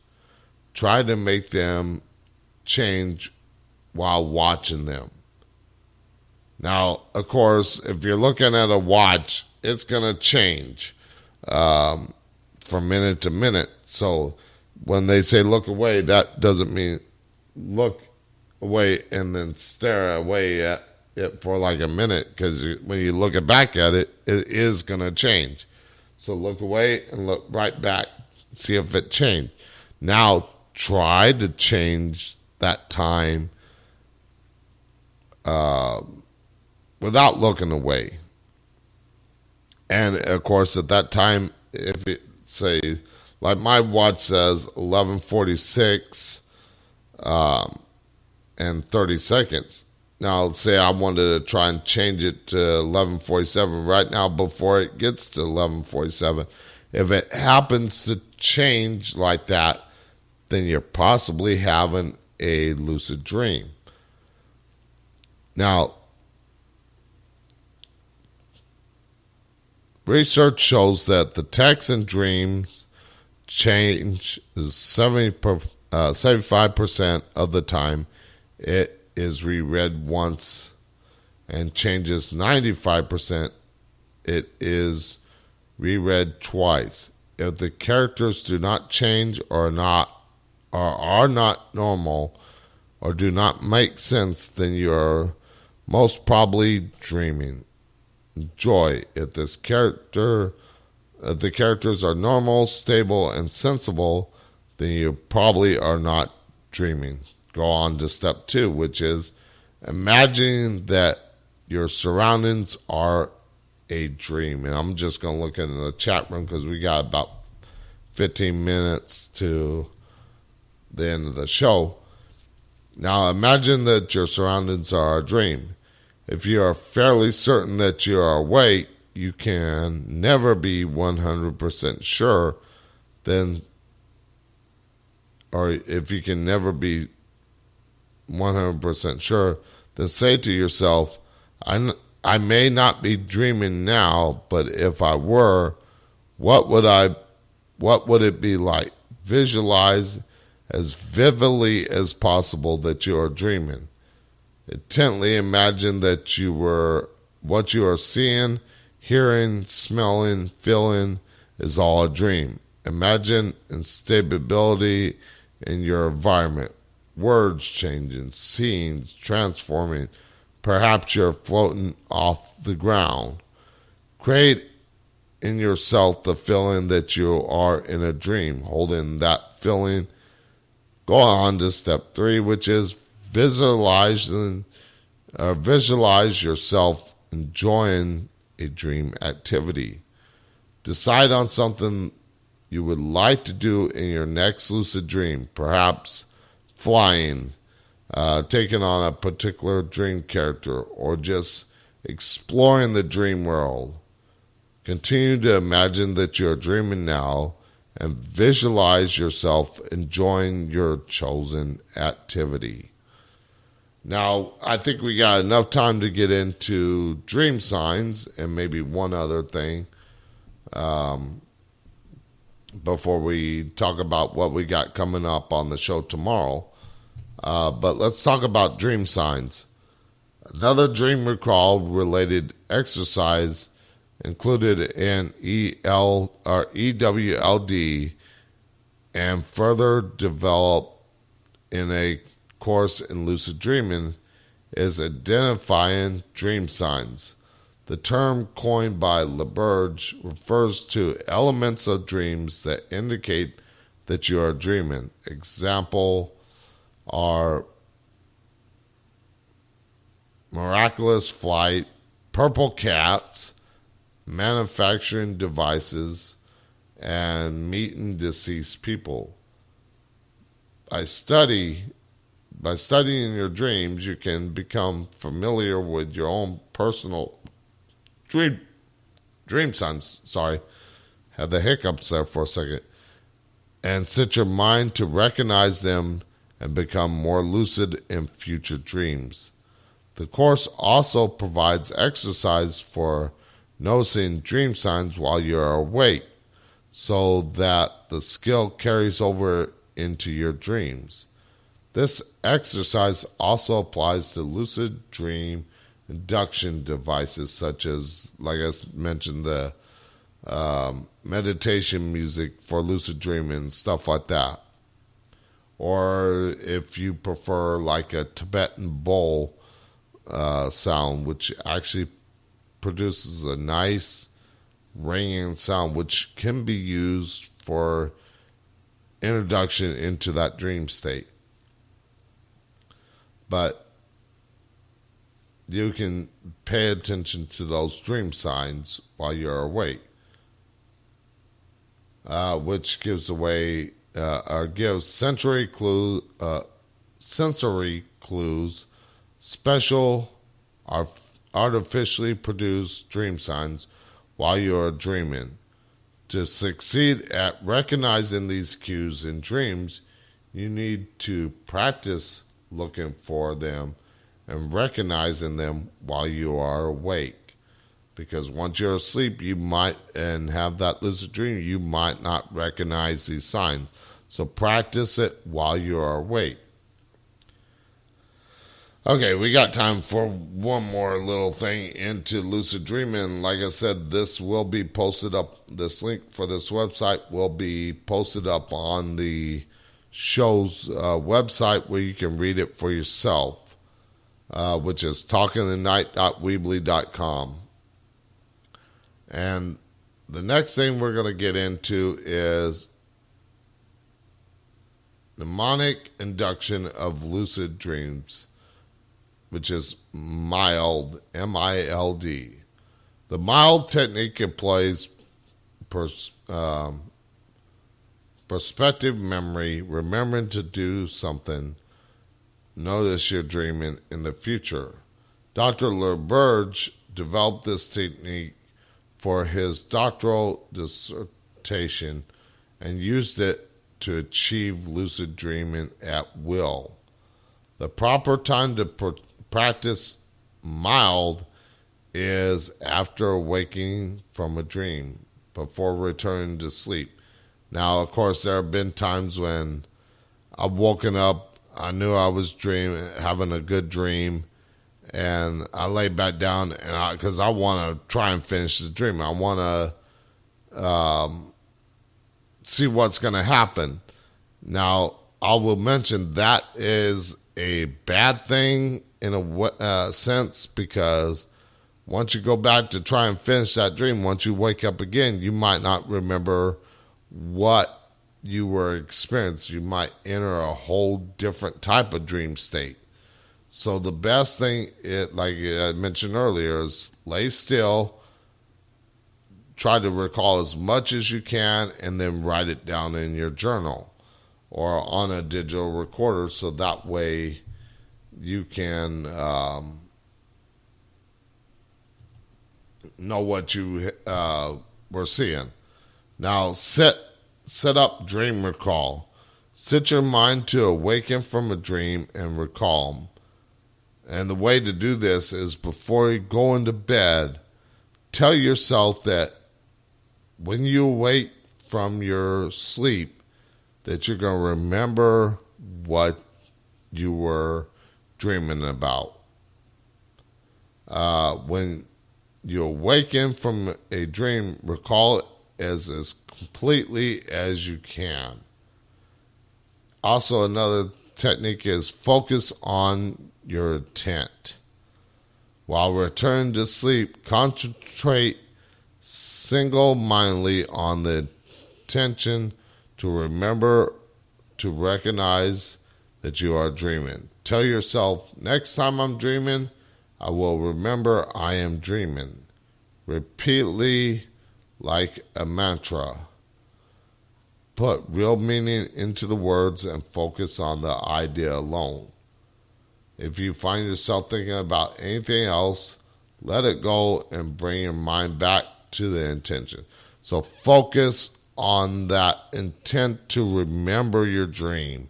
Try to make them change while watching them. Now, of course, if you're looking at a watch, it's going to change from minute to minute. So when they say look away, that doesn't mean look away and then stare away at it for like a minute, because when you look back at it, it is going to change. So look away and look right back, see if it changed. Now try to change that time without looking away. And of course, at that time, if it say, like my watch says 11:46, and 30 seconds. Now, let's say I wanted to try and change it to 11:47 right now before it gets to 11:47. If it happens to change like that, then you're possibly having a lucid dream. Now, research shows that the text in dreams change is 75% of the time. It is reread once and changes 95%. It is reread twice. If the characters do not change or are not normal or do not make sense, then you're most probably dreaming. Enjoy. If the characters are normal, stable, and sensible, then you probably are not dreaming. Go on to step 2, which is imagining that your surroundings are a dream. And I'm just going to look into the chat room because we got about 15 minutes to the end of the show. Now imagine that your surroundings are a dream. If you are fairly certain that you are awake, you can never be 100% sure, or if you can never be 100% sure, then say to yourself, I may not be dreaming now, but if I were, what would it be like? Visualize as vividly as possible that you are dreaming. Intently imagine that what you are seeing, hearing, smelling, feeling is all a dream. Imagine instability in your environment, words changing, scenes transforming. Perhaps you're floating off the ground. Create in yourself the feeling that you are in a dream. Holding that feeling, go on to step 3, which is visualize yourself enjoying a dream activity. Decide on something you would like to do in your next lucid dream, perhaps flying, taking on a particular dream character, or just exploring the dream world. Continue to imagine that you're dreaming now and visualize yourself enjoying your chosen activity. Now, I think we got enough time to get into dream signs and maybe one other thing before we talk about what we got coming up on the show tomorrow. But let's talk about dream signs. Another dream recall related exercise included in EWLD and further developed in a course in lucid dreaming is identifying dream signs. The term coined by LaBerge refers to elements of dreams that indicate that you are dreaming. Example are miraculous flight, purple cats, manufacturing devices, and meeting deceased people. By studying your dreams, you can become familiar with your own personal dream signs. Sorry, had the hiccups there for a second. And set your mind to recognize them and become more lucid in future dreams. The course also provides exercise for noticing dream signs while you're awake, so that the skill carries over into your dreams. This exercise also applies to lucid dream induction devices such as, like I mentioned, the meditation music for lucid dreaming, stuff like that. Or if you prefer like a Tibetan bowl sound, which actually produces a nice ringing sound, which can be used for introduction into that dream state. But you can pay attention to those dream signs while you're awake, which gives away or gives sensory sensory clues, special artificially produced dream signs while you are dreaming. To succeed at recognizing these cues in dreams, you need to practice looking for them and recognizing them while you are awake. Because once you're asleep, you might, and have that lucid dream, you might not recognize these signs. So practice it while you are awake. Okay, we got time for one more little thing into lucid dreaming. Like I said, this will be posted up. This link for this website will be posted up on the show's website where you can read it for yourself, which is talkingthenight.weebly.com. And the next thing we're going to get into is mnemonic induction of lucid dreams, which is mild, M-I-L-D. The mild technique employs perspective memory, remembering to do something, notice you're dreaming in the future. Dr. LeBurge developed this technique for his doctoral dissertation and used it to achieve lucid dreaming at will. The proper time to practice mild is after waking from a dream, before returning to sleep. Now, of course, there have been times when I've woken up, I knew I was having a good dream, and I lay back down and because I want to try and finish the dream. I want to see what's going to happen. Now, I will mention that is a bad thing in a sense, because once you go back to try and finish that dream, once you wake up again, you might not remember what you were experiencing. You might enter a whole different type of dream state. So the best thing, like I mentioned earlier, is lay still, try to recall as much as you can, and then write it down in your journal or on a digital recorder, so that way you can know what you were seeing. Now, set up dream recall. Set your mind to awaken from a dream and recall. And the way to do this is before you go into bed, tell yourself that when you awake from your sleep, that you're going to remember what you were dreaming about. When you awaken from a dream, recall it as completely as you can. Also, another technique is focus on your intent. While returning to sleep, concentrate single-mindedly on the intention to remember to recognize that you are dreaming. Tell yourself, next time I'm dreaming, I will remember I am dreaming. Repeatedly, like a mantra. Put real meaning into the words and focus on the idea alone. If you find yourself thinking about anything else, let it go and bring your mind back to the intention. So focus on that intent to remember your dream.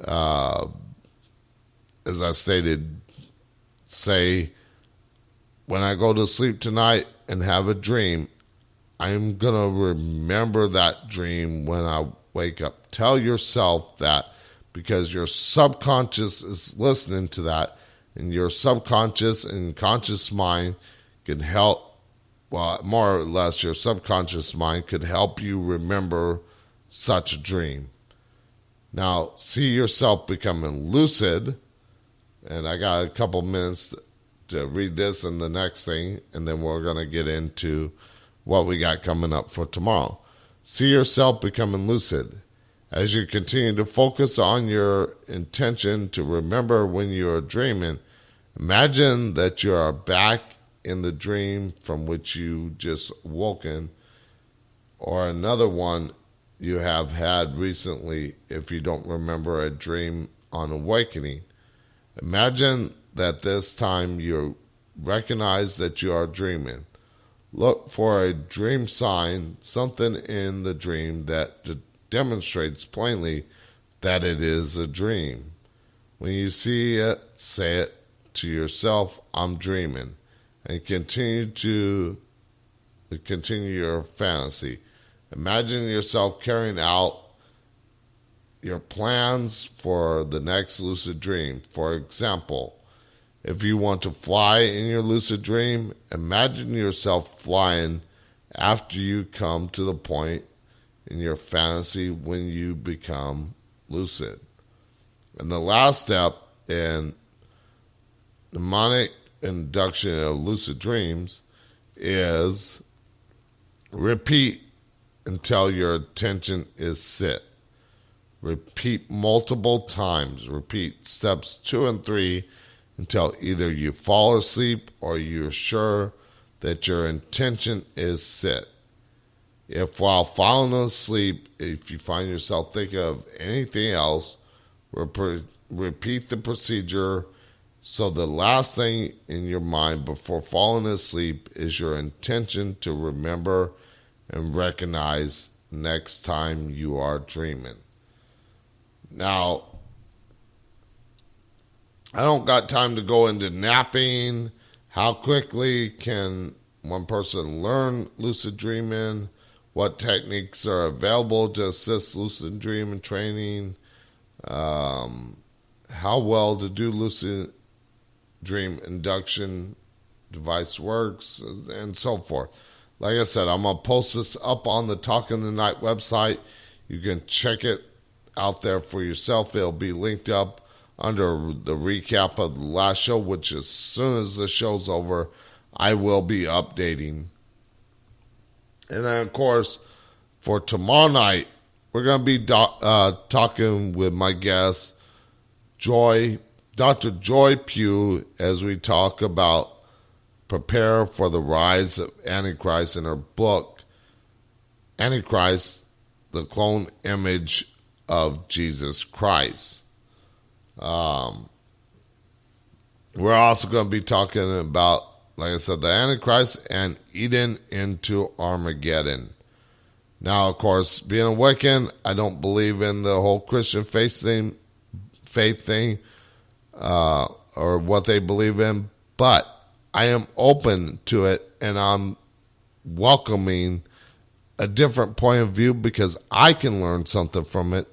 As I stated, say, when I go to sleep tonight and have a dream, I'm going to remember that dream when I wake up. Tell yourself that, because your subconscious is listening to that, and your subconscious and conscious mind can help, well, more or less your subconscious mind could help you remember such a dream. Now, see yourself becoming lucid, and I got a couple minutes to read this and the next thing, and then we're going to get into what we got coming up for tomorrow. See yourself becoming lucid. As you continue to focus on your intention to remember when you are dreaming, imagine that you are back in the dream from which you just woken, or another one you have had recently if you don't remember a dream on awakening. Imagine that this time you recognize that you are dreaming. Look for a dream sign, something in the dream that demonstrates plainly that it is a dream. When you see it, say it to yourself, I'm dreaming, and continue your fantasy. Imagine yourself carrying out your plans for the next lucid dream. For example, if you want to fly in your lucid dream, imagine yourself flying after you come to the point in your fantasy when you become lucid. And the last step in mnemonic induction of lucid dreams is repeat until your attention is set. Repeat multiple times. Repeat steps 2 and 3 until either you fall asleep or you're sure that your intention is set. If while falling asleep, if you find yourself thinking of anything else, repeat the procedure so the last thing in your mind before falling asleep is your intention to remember and recognize next time you are dreaming. Now, I don't got time to go into napping. How quickly can one person learn lucid dreaming? What techniques are available to assist lucid dreaming training? How well to do lucid dream induction device works, and so forth. Like I said, I'm going to post this up on the Talk in the Night website. You can check it out there for yourself. It'll be linked up under the recap of the last show, which as soon as the show's over, I will be updating. And then, of course, for tomorrow night, we're going to be talking with my guest, Dr. Joy Pugh, as we talk about prepare for the rise of Antichrist in her book, Antichrist, the Clone Image of Jesus Christ. We're also going to be talking about, like I said, the Antichrist and Eden into Armageddon. Now, of course, being a Wiccan, I don't believe in the whole Christian faith thing, or what they believe in, but I am open to it, and I'm welcoming a different point of view because I can learn something from it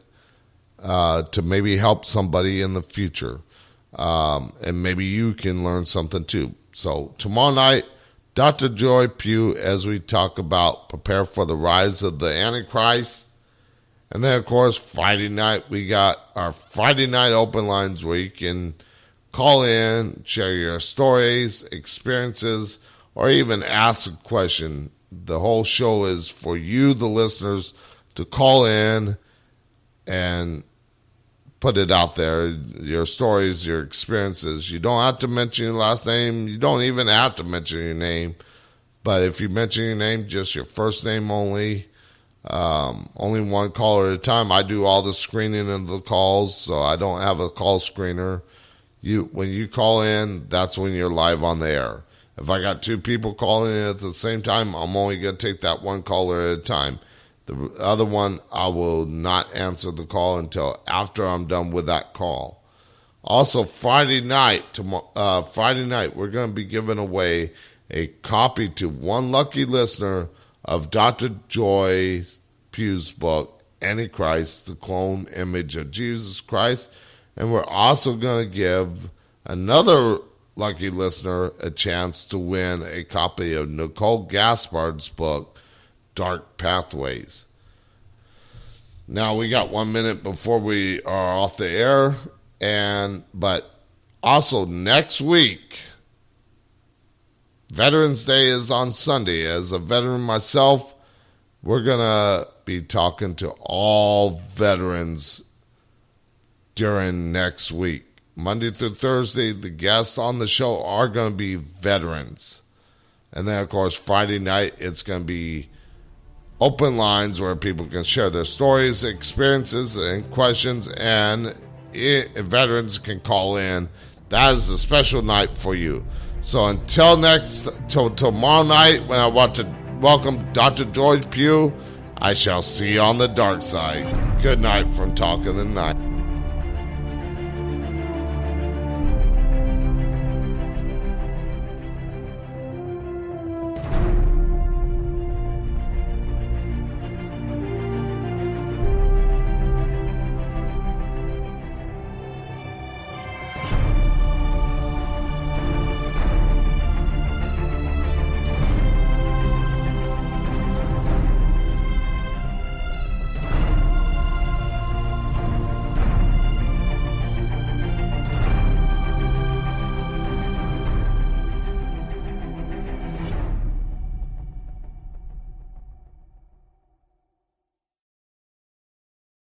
to maybe help somebody in the future. And maybe you can learn something too. So tomorrow night, Dr. Joy Pugh, as we talk about prepare for the rise of the Antichrist. And then, of course, Friday night, we got our Friday night open lines where you can call in, share your stories, experiences, or even ask a question. The whole show is for you, the listeners, to call in and put it out there, your stories, your experiences. You don't have to mention your last name. You don't even have to mention your name. But if you mention your name, just your first name only. Only one caller at a time. I do all the screening of the calls, so I don't have a call screener. When you call in, that's when you're live on the air. If I got two people calling in at the same time, I'm only going to take that one caller at a time. The other one, I will not answer the call until after I'm done with that call. Also, Friday night, we're going to be giving away a copy to one lucky listener of Dr. Joy Pugh's book, Antichrist, the Clone Image of Jesus Christ. And we're also going to give another lucky listener a chance to win a copy of Nicole Gaspard's book, Dark Pathways. Now, we got 1 minute before we are off the air. But also next week, Veterans Day is on Sunday. As a veteran myself, we're going to be talking to all veterans during next week. Monday through Thursday, the guests on the show are going to be veterans. And then, of course, Friday night, it's going to be open lines where people can share their stories, experiences, and questions. And veterans can call in. That is a special night for you. So until tomorrow night, when I want to welcome Dr. George Pugh, I shall see you on the dark side. Good night from Talk of the Night.